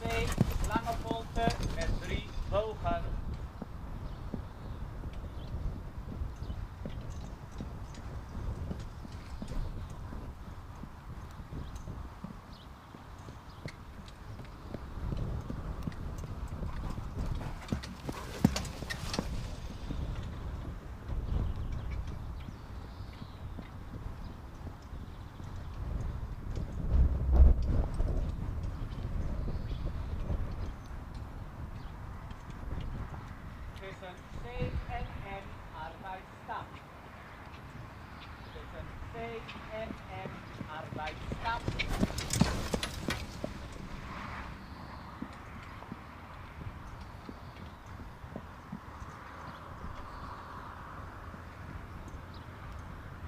[SPEAKER 5] Twee lange volten met 3 bogen. Tussen C en M arbeidsstap. Tussen C en M arbeidsstap.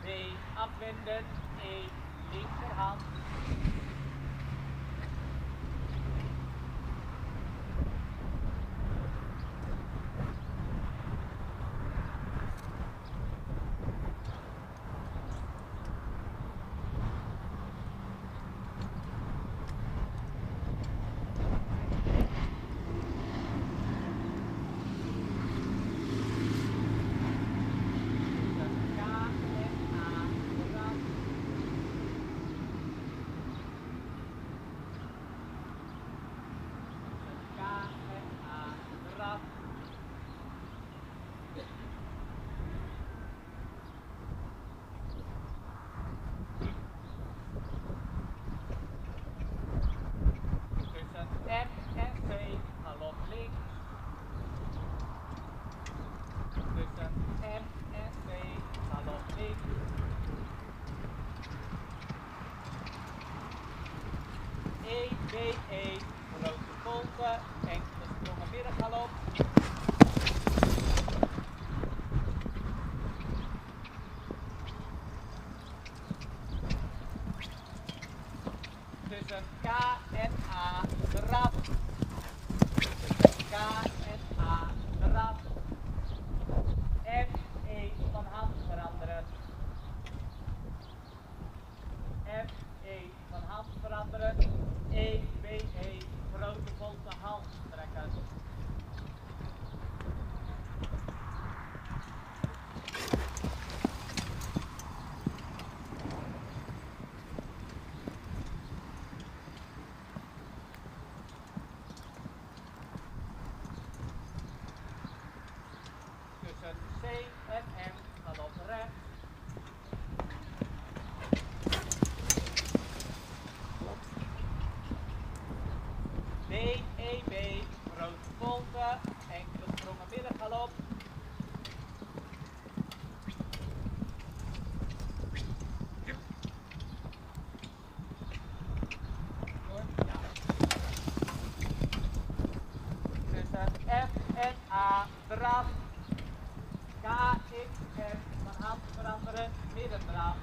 [SPEAKER 5] B afwenden, E linkerhand. EBE grote volten, enkele sprongen middengalop. Tussen K en A draf. Tussen K en A draf. FE van hand veranderen. FE van hand veranderen. EBE grote volte hand trekken. Tussen C en M galop rechts. BEB grote volte, enkele sprongen middengalop. Tussen F en A draf. KXM van hand veranderen, middendraaf.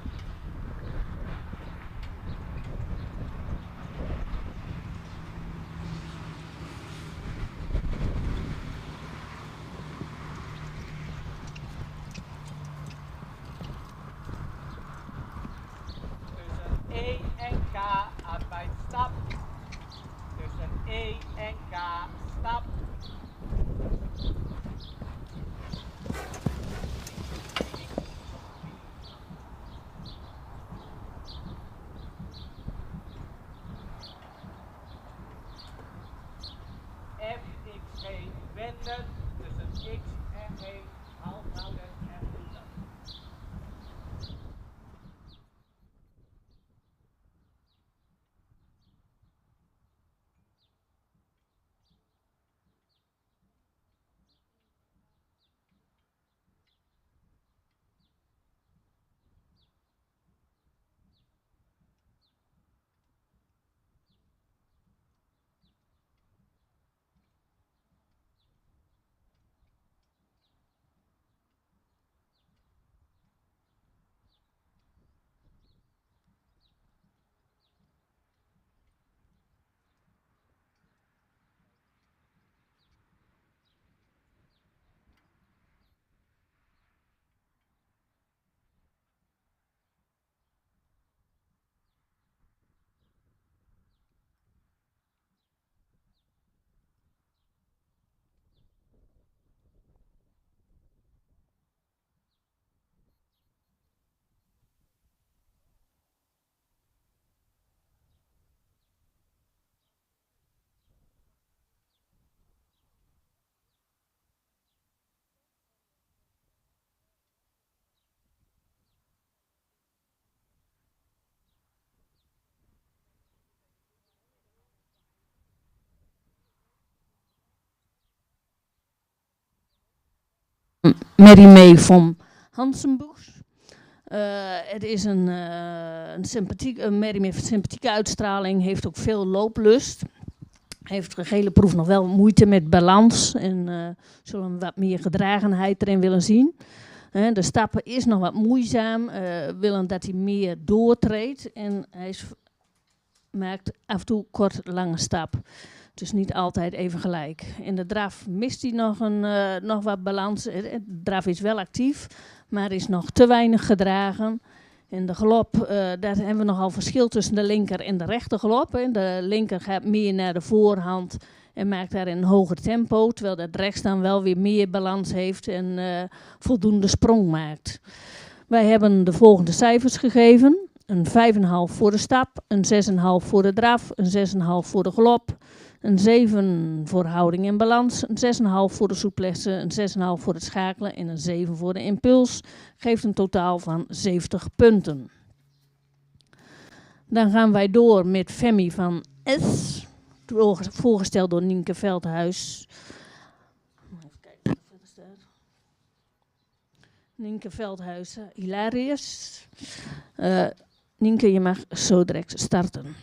[SPEAKER 5] Tussen E en K arbeidsstap. Tussen E en K stap. FXG wenden, tussen X en G half houden en voeten.
[SPEAKER 3] Mary May van Hansenboes. Het is een Mary met sympathieke uitstraling, heeft ook veel looplust. Heeft de gele proef nog wel moeite met balans en zullen we wat meer gedragenheid erin willen zien. De stappen is nog wat moeizaam, willen dat hij meer doortreedt en maakt af en toe kort lange stap. Dus niet altijd even gelijk. In de draf mist hij nog wat balans. De draf is wel actief, maar is nog te weinig gedragen. In de galop, daar hebben we nogal verschil tussen de linker en de rechter galop. De linker gaat meer naar de voorhand en maakt daar een hoger tempo, terwijl de rechts dan wel weer meer balans heeft en voldoende sprong maakt. Wij hebben de volgende cijfers gegeven. Een 5,5 voor de stap, een 6,5 voor de draf, een 6,5 voor de galop, een 7 voor houding en balans, een 6,5 voor de souplesse, een 6,5 voor het schakelen en een 7 voor de impuls. Geeft een totaal van 70 punten. Dan gaan wij door met Femi van S, voorgesteld door Nienke Veldhuis. Even kijken wat er staat. Nienke Veldhuis, Hilarius. Nienke, je mag zo direct starten.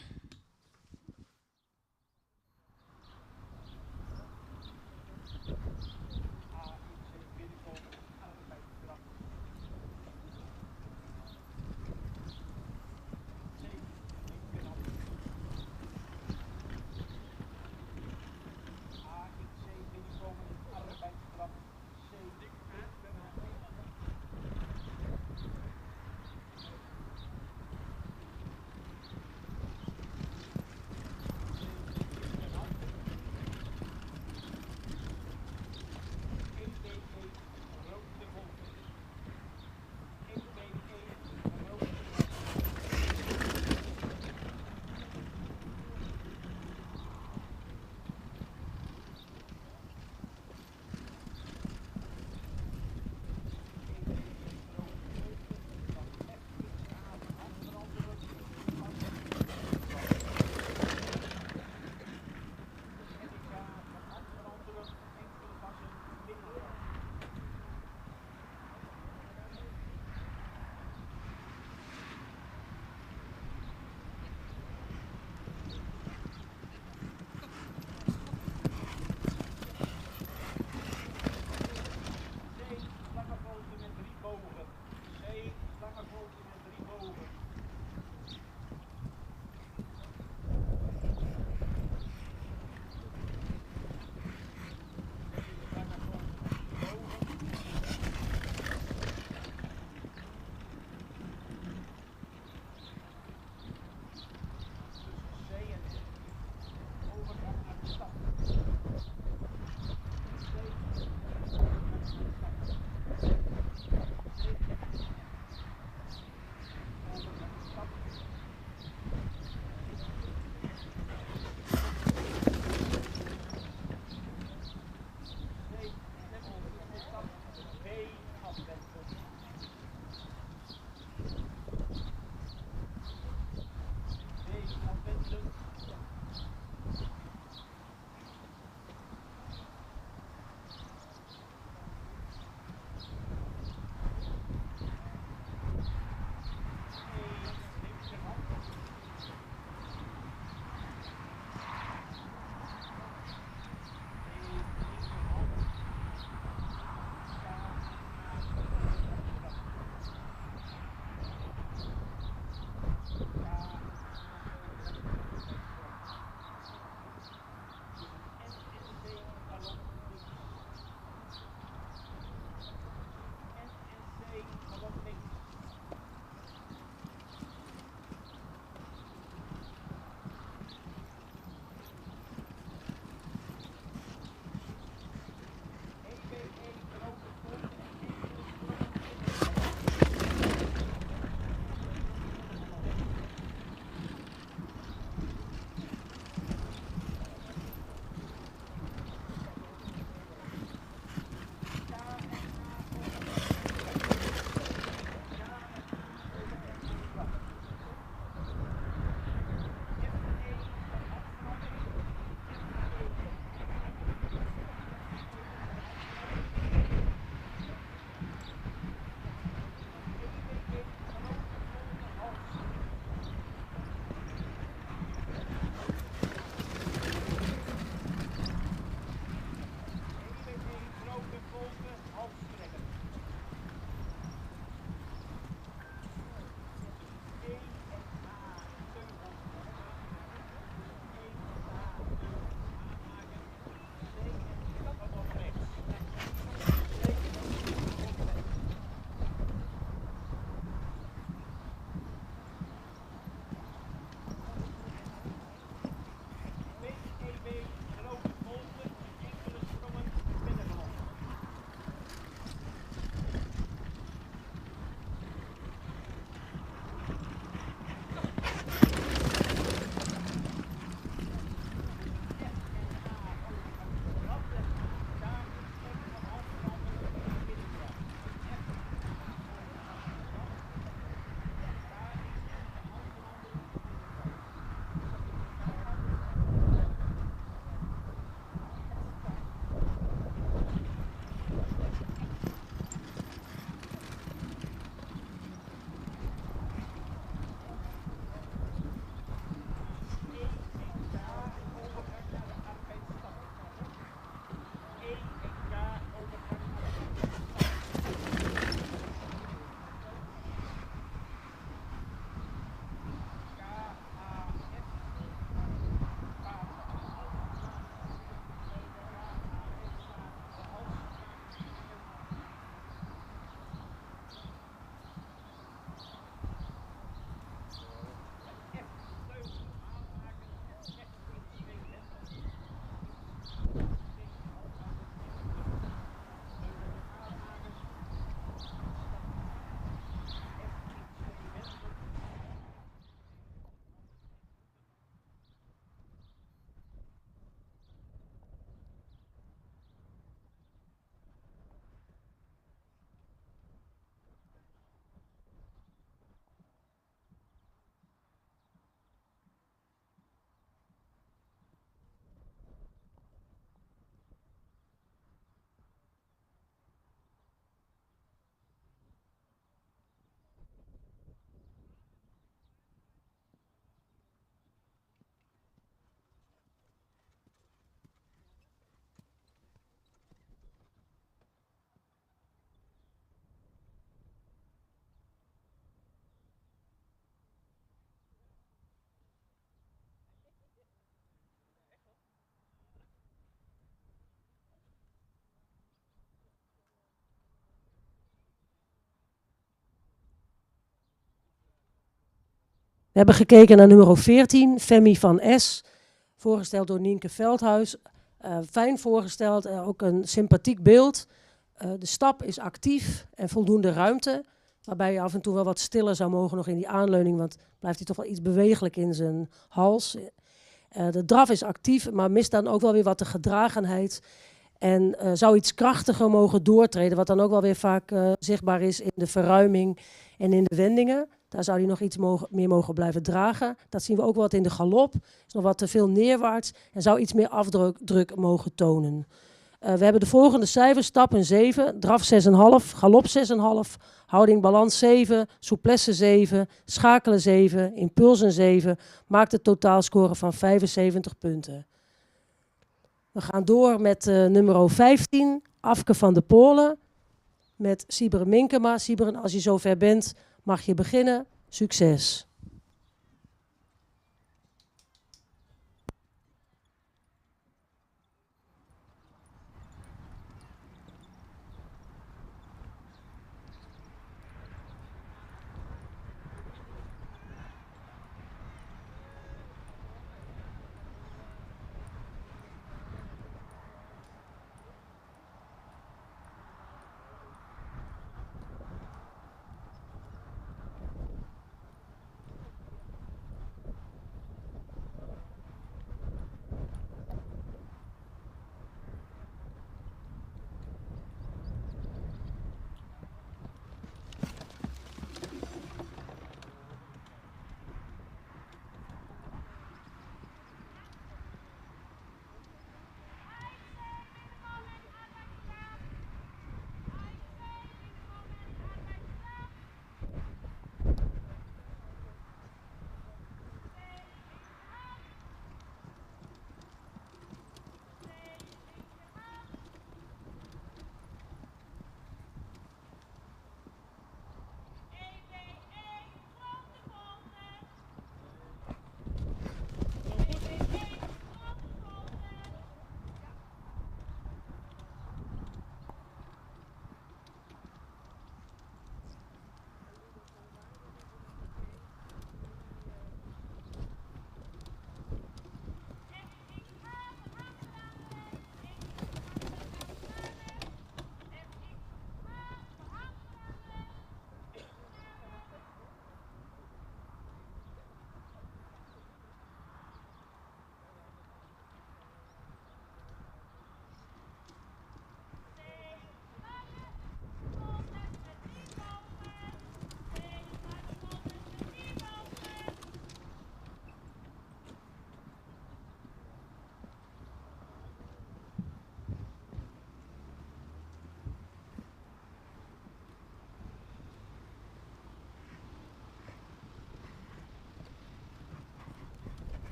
[SPEAKER 1] We hebben gekeken naar nummer 14, Femi van S. Voorgesteld door Nienke Veldhuis. Fijn voorgesteld, ook een sympathiek beeld. De stap is actief en voldoende ruimte. Waarbij je af en toe wel wat stiller zou mogen nog in die aanleuning. Want blijft hij toch wel iets bewegelijk in zijn hals. De draf is actief, maar mist dan ook wel weer wat de gedragenheid. En zou iets krachtiger mogen doortreden. Wat dan ook wel weer vaak zichtbaar is in de verruiming en in de wendingen. Daar zou hij nog iets meer mogen blijven dragen. Dat zien we ook wat in de galop. Is nog wat te veel neerwaarts en zou iets meer afdruk mogen tonen. We hebben de volgende cijfers. Stap een 7, draf 6,5, galop 6,5, houding balans 7, souplesse 7, schakelen 7, impuls een 7. Maakt een totaalscore van 75 punten. We gaan door met nummer 15, Afke van de Polen. Met Siberen Minkema. Siberen, als je zover bent, mag je beginnen. Succes!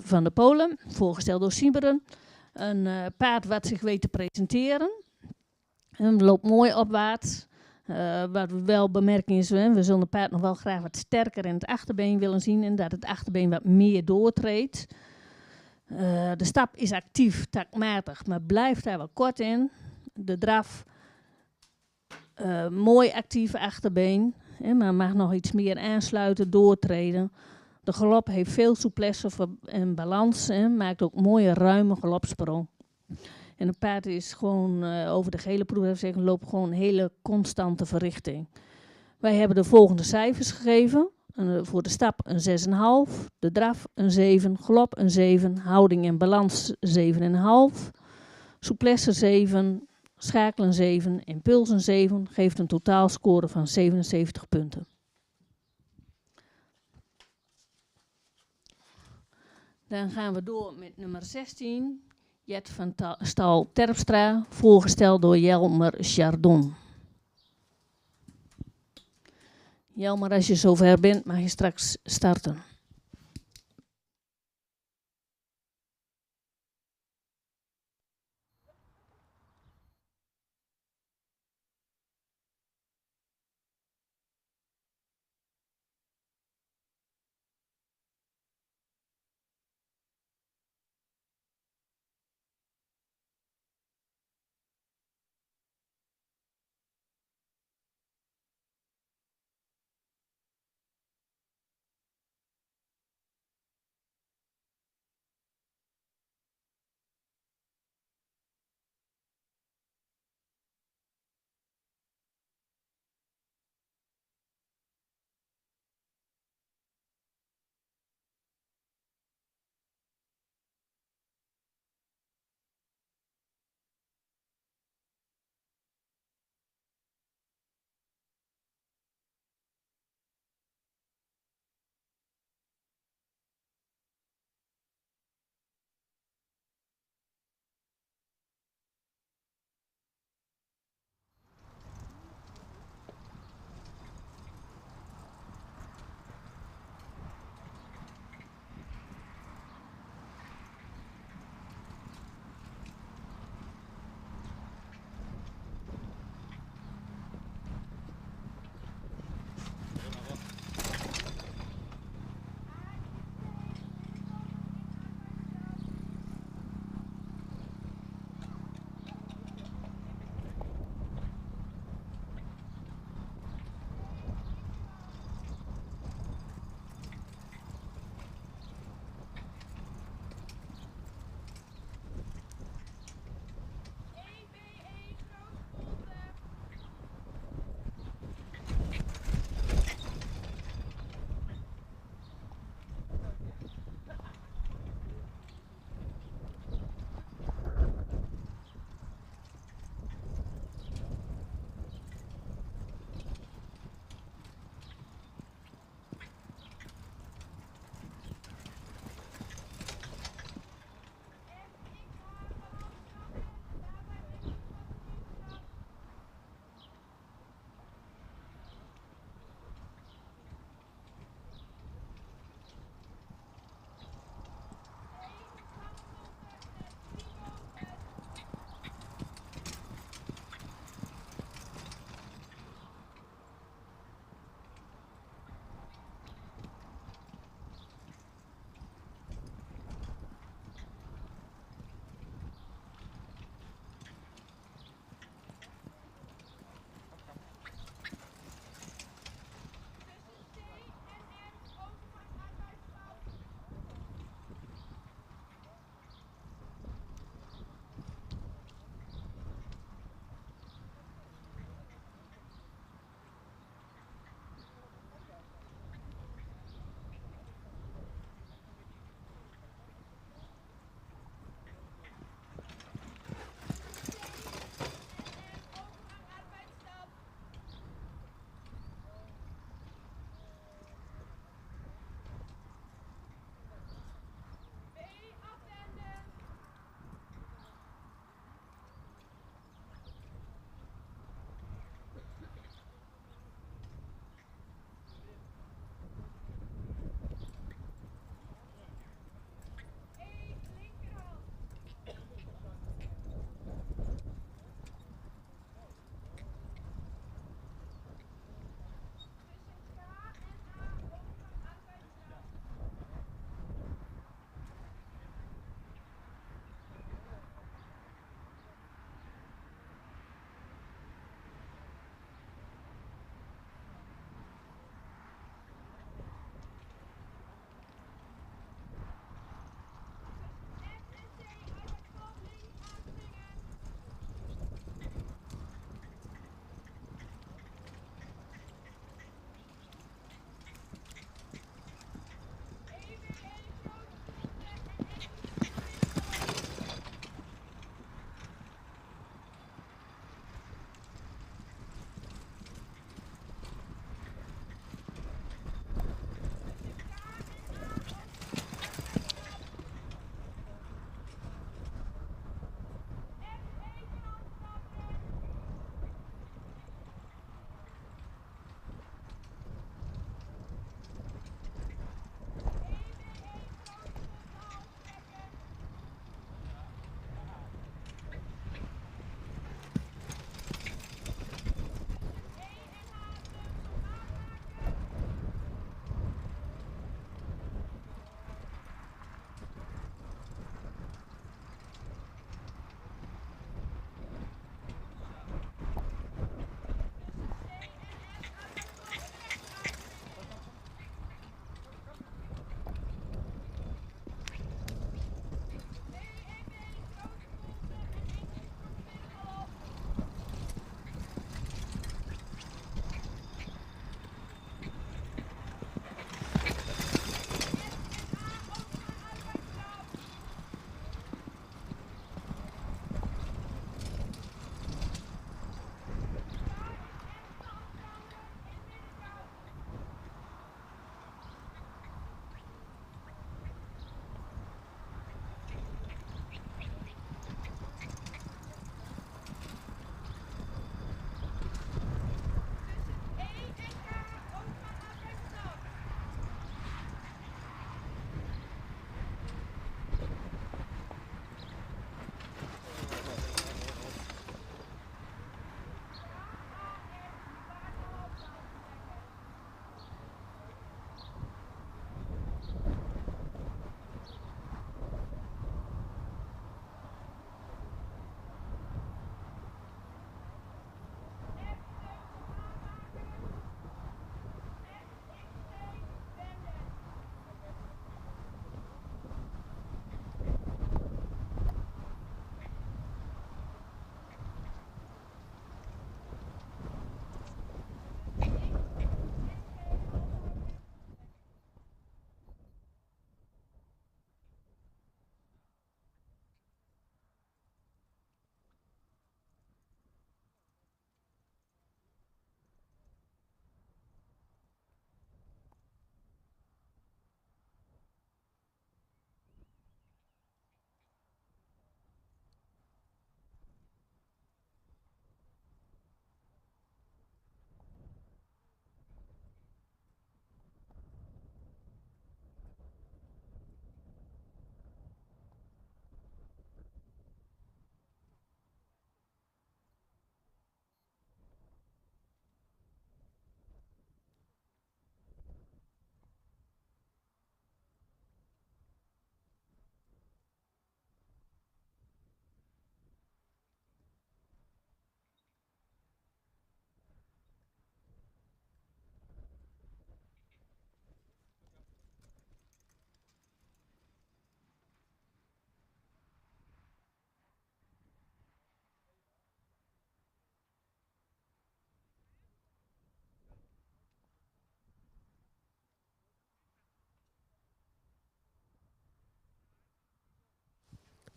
[SPEAKER 3] van de Polen, voorgesteld door Sieberen. Een paard wat zich weet te presenteren. En loopt mooi opwaarts. Wat wel bemerking is, we zullen het paard nog wel graag wat sterker in het achterbeen willen zien. En dat het achterbeen wat meer doortreedt. De stap is actief, taktmatig, maar blijft daar wel kort in. De draf, mooi actief achterbeen. Maar mag nog iets meer aansluiten, doortreden. De galop heeft veel souplesse en balans. Maakt ook mooie ruime galopsprong. En het paard is gewoon over de gehele proef loopt gewoon een hele constante verrichting. Wij hebben de volgende cijfers gegeven. Voor de stap een 6,5, de draf een 7, galop een 7, houding en balans 7,5, souplesse 7, schakelen 7, impuls een 7, geeft een totaalscore van 77 punten. Dan gaan we door met nummer 16, Jet van Stal Terpstra, voorgesteld door Jelmer Chardon. Jelmer, als je zover bent, mag je straks starten.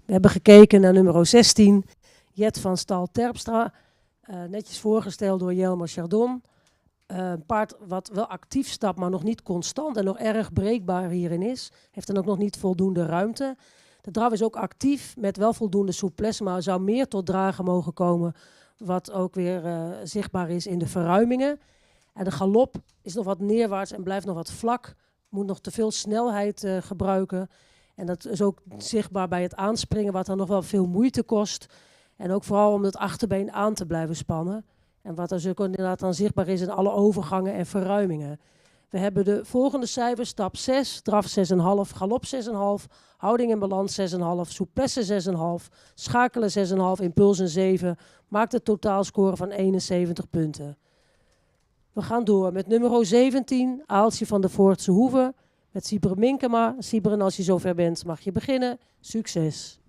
[SPEAKER 1] We hebben gekeken naar nummer 16, Jet van Stal Terpstra. Netjes voorgesteld door Jelmer Chardon. Een paard wat wel actief stapt, maar nog niet constant en nog erg breekbaar hierin is. Heeft dan ook nog niet voldoende ruimte. De draf is ook actief met wel voldoende souplesse, maar zou meer tot dragen mogen komen. Wat ook weer zichtbaar is in de verruimingen. En de galop is nog wat neerwaarts en blijft nog wat vlak. Moet nog te veel snelheid gebruiken. En dat is ook zichtbaar bij het aanspringen, wat dan nog wel veel moeite kost. En ook vooral om het achterbeen aan te blijven spannen. En wat dus ook inderdaad dan zichtbaar is in alle overgangen en verruimingen. We hebben de volgende cijfers. Stap 6, draf 6,5, galop 6,5, houding in balans 6,5, souplesse 6,5, schakelen 6,5, impuls een 7. Maakt een totaalscore van 71 punten. We gaan door met nummer 17, Aaltje van de Voortse Hoeve. Met Siebre Minkema. Siebre, als je zover bent, mag je beginnen. Succes!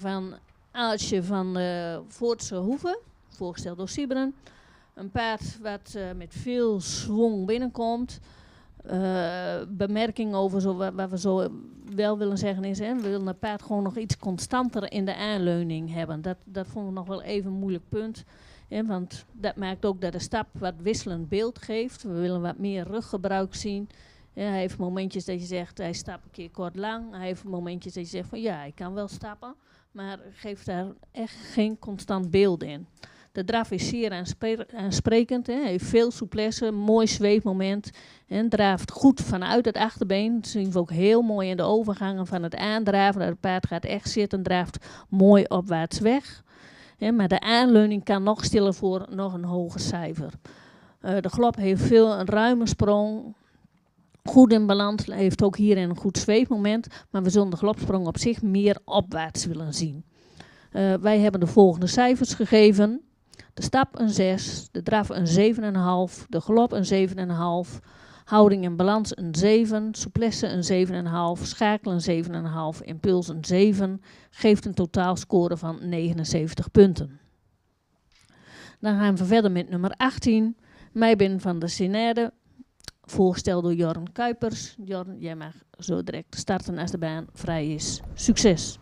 [SPEAKER 3] van Aaltje van Voortse Hoeve, voorgesteld door Siebren. Een paard wat met veel zwong binnenkomt. Bemerking over wat we zo wel willen zeggen is, we willen het paard gewoon nog iets constanter in de aanleuning hebben. Dat vonden we nog wel even een moeilijk punt. Want dat maakt ook dat de stap wat wisselend beeld geeft. We willen wat meer ruggebruik zien. Hij heeft momentjes dat je zegt, hij stapt een keer kort lang. Hij heeft momentjes dat je zegt van ja, hij kan wel stappen. Maar geeft daar echt geen constant beeld in. De draf is zeer aansprekend. Hij heeft veel souplesse, mooi zweefmoment. En draaft goed vanuit het achterbeen. Dat zien we ook heel mooi in de overgangen van het aandraven. Het paard gaat echt zitten, draaft mooi opwaarts weg. Maar de aanleuning kan nog stiller voor nog een hoger cijfer. De galop heeft een ruime sprong. Goed in balans, heeft ook hierin een goed zweefmoment. Maar we zullen de galopsprong op zich meer opwaarts willen zien. Wij hebben de volgende cijfers gegeven. De stap een 6, de draf een 7,5, de galop een 7,5, houding en balans een 7, souplesse een 7,5, schakel een 7,5, impuls een 7, geeft een totaalscore van 79 punten. Dan gaan we verder met nummer 18, Meibin van der Senade, voorgesteld door Jorn Kuipers. Jorn, jij mag zo direct starten als de baan vrij is. Succes!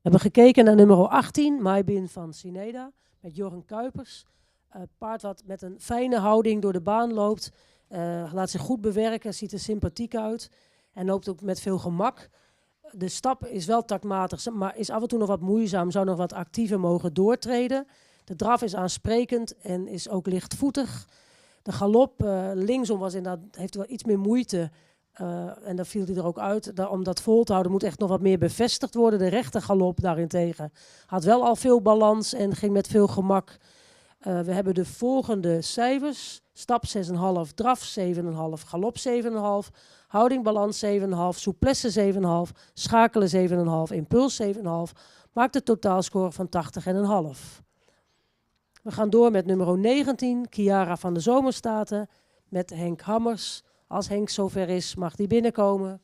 [SPEAKER 1] We hebben gekeken naar nummer 18, Maibin van Sineda, met Jorgen Kuipers. Paard wat met een fijne houding door de baan loopt, laat zich goed bewerken, ziet er sympathiek uit en loopt ook met veel gemak. De stap is wel taktmatig, maar is af en toe nog wat moeizaam, zou nog wat actiever mogen doortreden. De draf is aansprekend en is ook lichtvoetig. De galop linksom was inderdaad, heeft wel iets meer moeite. En dan viel hij er ook uit. Om dat vol te houden moet echt nog wat meer bevestigd worden. De rechter galop daarentegen had wel al veel balans en ging met veel gemak. We hebben de volgende cijfers. Stap 6,5, draf 7,5, galop 7,5, houding balans 7,5, souplesse 7,5, schakelen 7,5, impuls 7,5. Maakt de totaalscore van 80,5. We gaan door met nummer 19, Chiara van de Zomerstaten, met Henk Hammers. Als Henk zover is, mag die binnenkomen.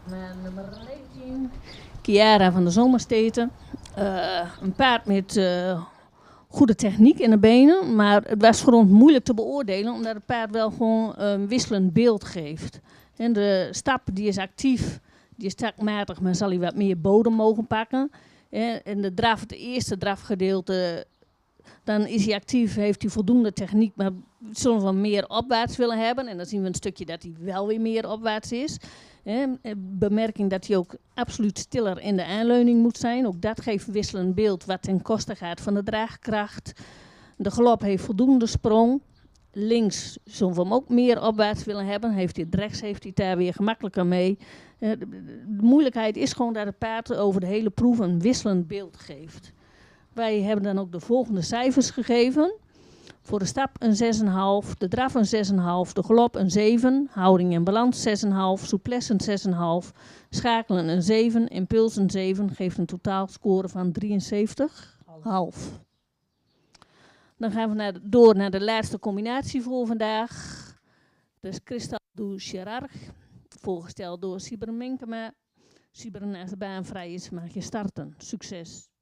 [SPEAKER 3] Met nummer 19. Chiara van de Zomersteten. Een paard met goede techniek in de benen. Maar het was voor ons moeilijk te beoordelen. Omdat het paard wel gewoon een wisselend beeld geeft. En de stap die is actief. Die is stakmatig, maar zal hij wat meer bodem mogen pakken. En de draf, het eerste drafgedeelte, dan is hij actief, heeft hij voldoende techniek, maar zullen we meer opwaarts willen hebben. En dan zien we een stukje dat hij wel weer meer opwaarts is. Bemerking dat hij ook absoluut stiller in de aanleuning moet zijn. Ook dat geeft wisselend beeld wat ten koste gaat van de draagkracht. De galop heeft voldoende sprong. Links zullen we hem ook meer opwaarts willen hebben. Rechts heeft hij daar weer gemakkelijker mee. De moeilijkheid is gewoon dat het paard over de hele proef een wisselend beeld geeft. Wij hebben dan ook de volgende cijfers gegeven. Voor de stap een 6,5, de draf een 6,5, de galop een 7, houding en balans 6,5, souplesse een 6,5, schakelen een 7, impuls een 7, geeft een totaalscore van 73,5. Dan gaan we door naar de laatste combinatie voor vandaag. Dus Cristal du Gerard, voorgesteld door Sibren Minkema. Sibren, als de baan vrij is, mag je starten. Succes!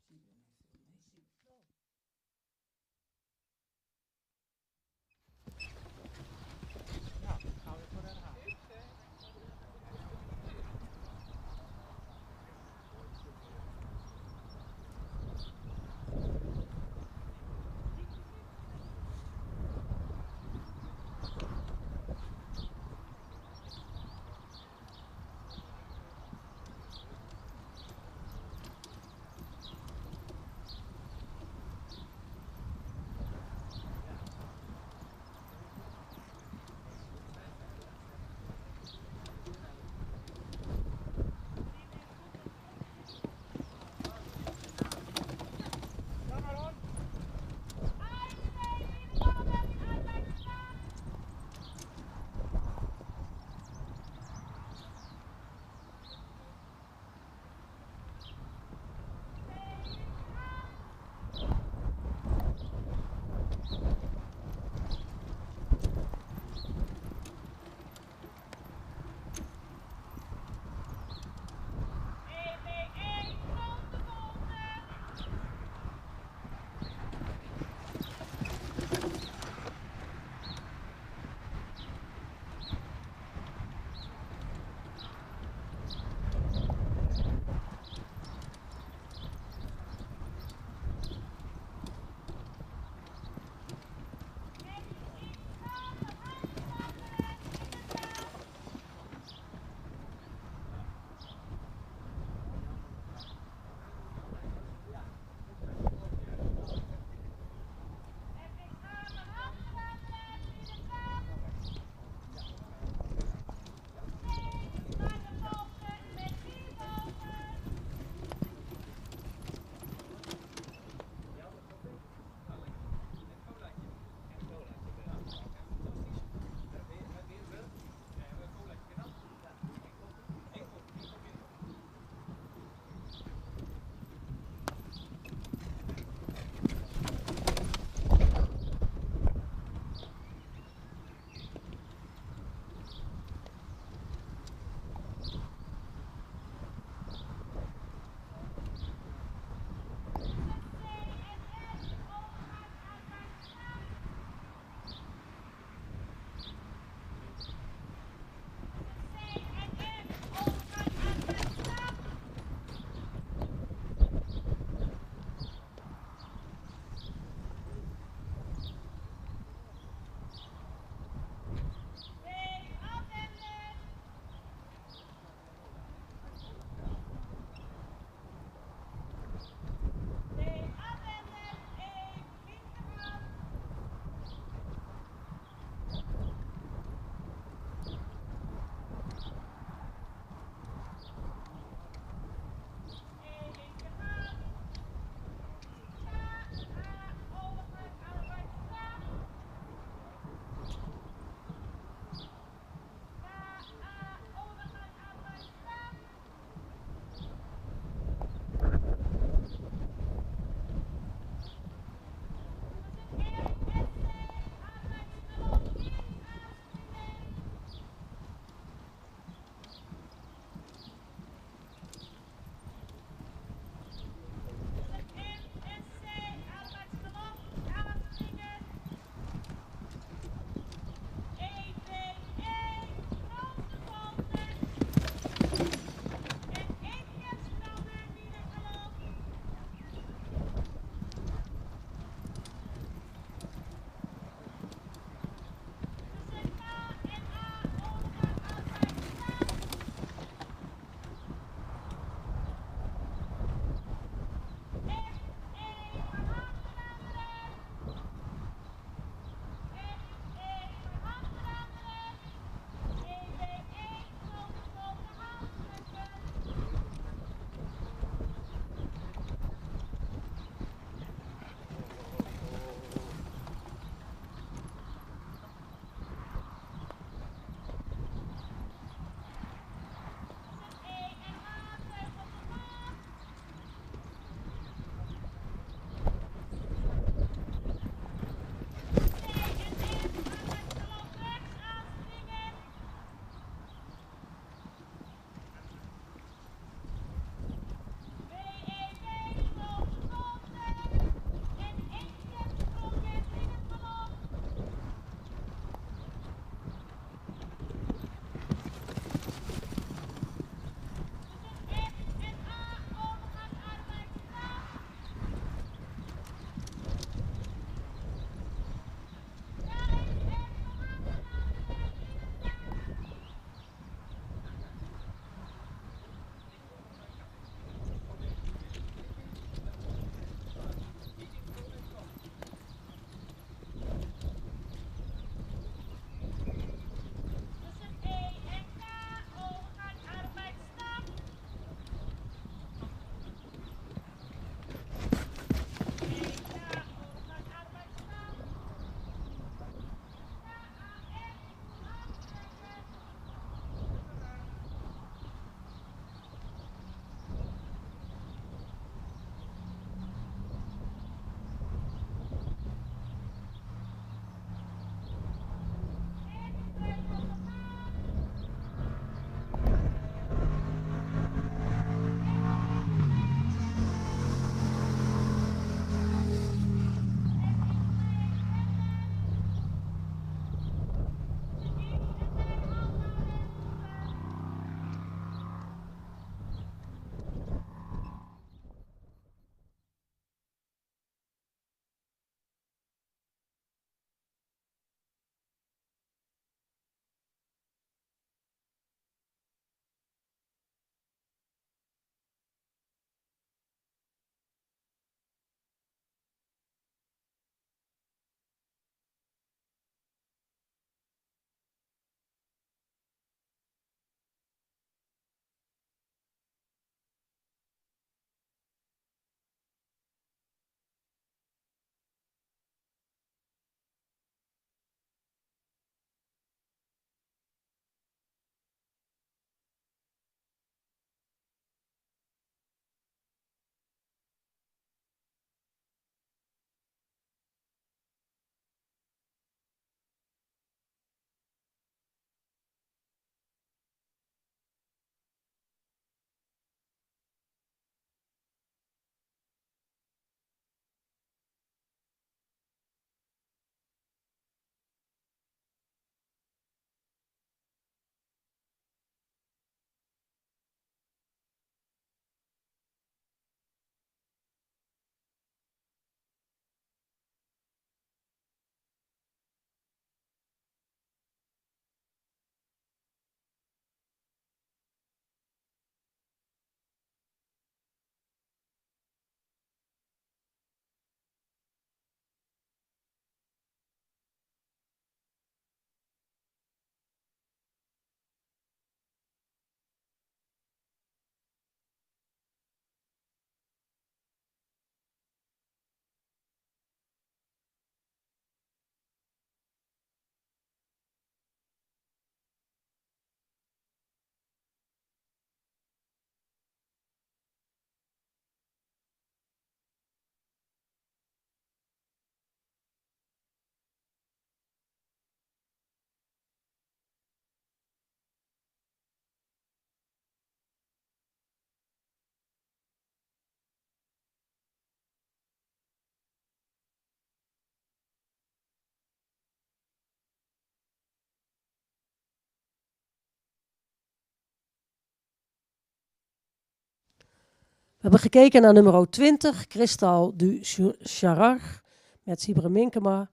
[SPEAKER 1] We hebben gekeken naar nummer 20, Cristal du Charard, met Sibre Minkema.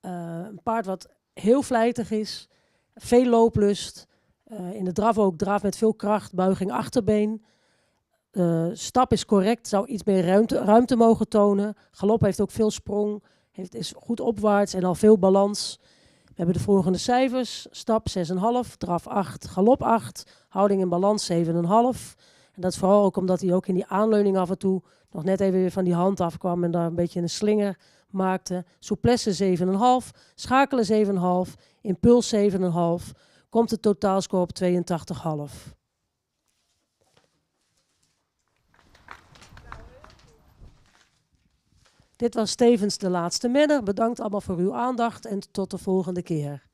[SPEAKER 1] Een paard wat heel vlijtig is, veel looplust. In de draf ook draf met veel kracht, buiging achterbeen. Stap is correct, zou iets meer ruimte mogen tonen. Galop heeft ook veel sprong, is goed opwaarts en al veel balans. We hebben de volgende cijfers. Stap 6,5, draf 8, galop 8, houding en balans 7,5. En dat is vooral ook omdat hij ook in die aanleuning af en toe nog net even weer van die hand afkwam en daar een beetje een slinger maakte. Souplesse 7,5, schakelen 7,5, impuls 7,5. Komt de totaalscore op 82,5. Dit was tevens de laatste middag. Bedankt allemaal voor uw aandacht en tot de volgende keer.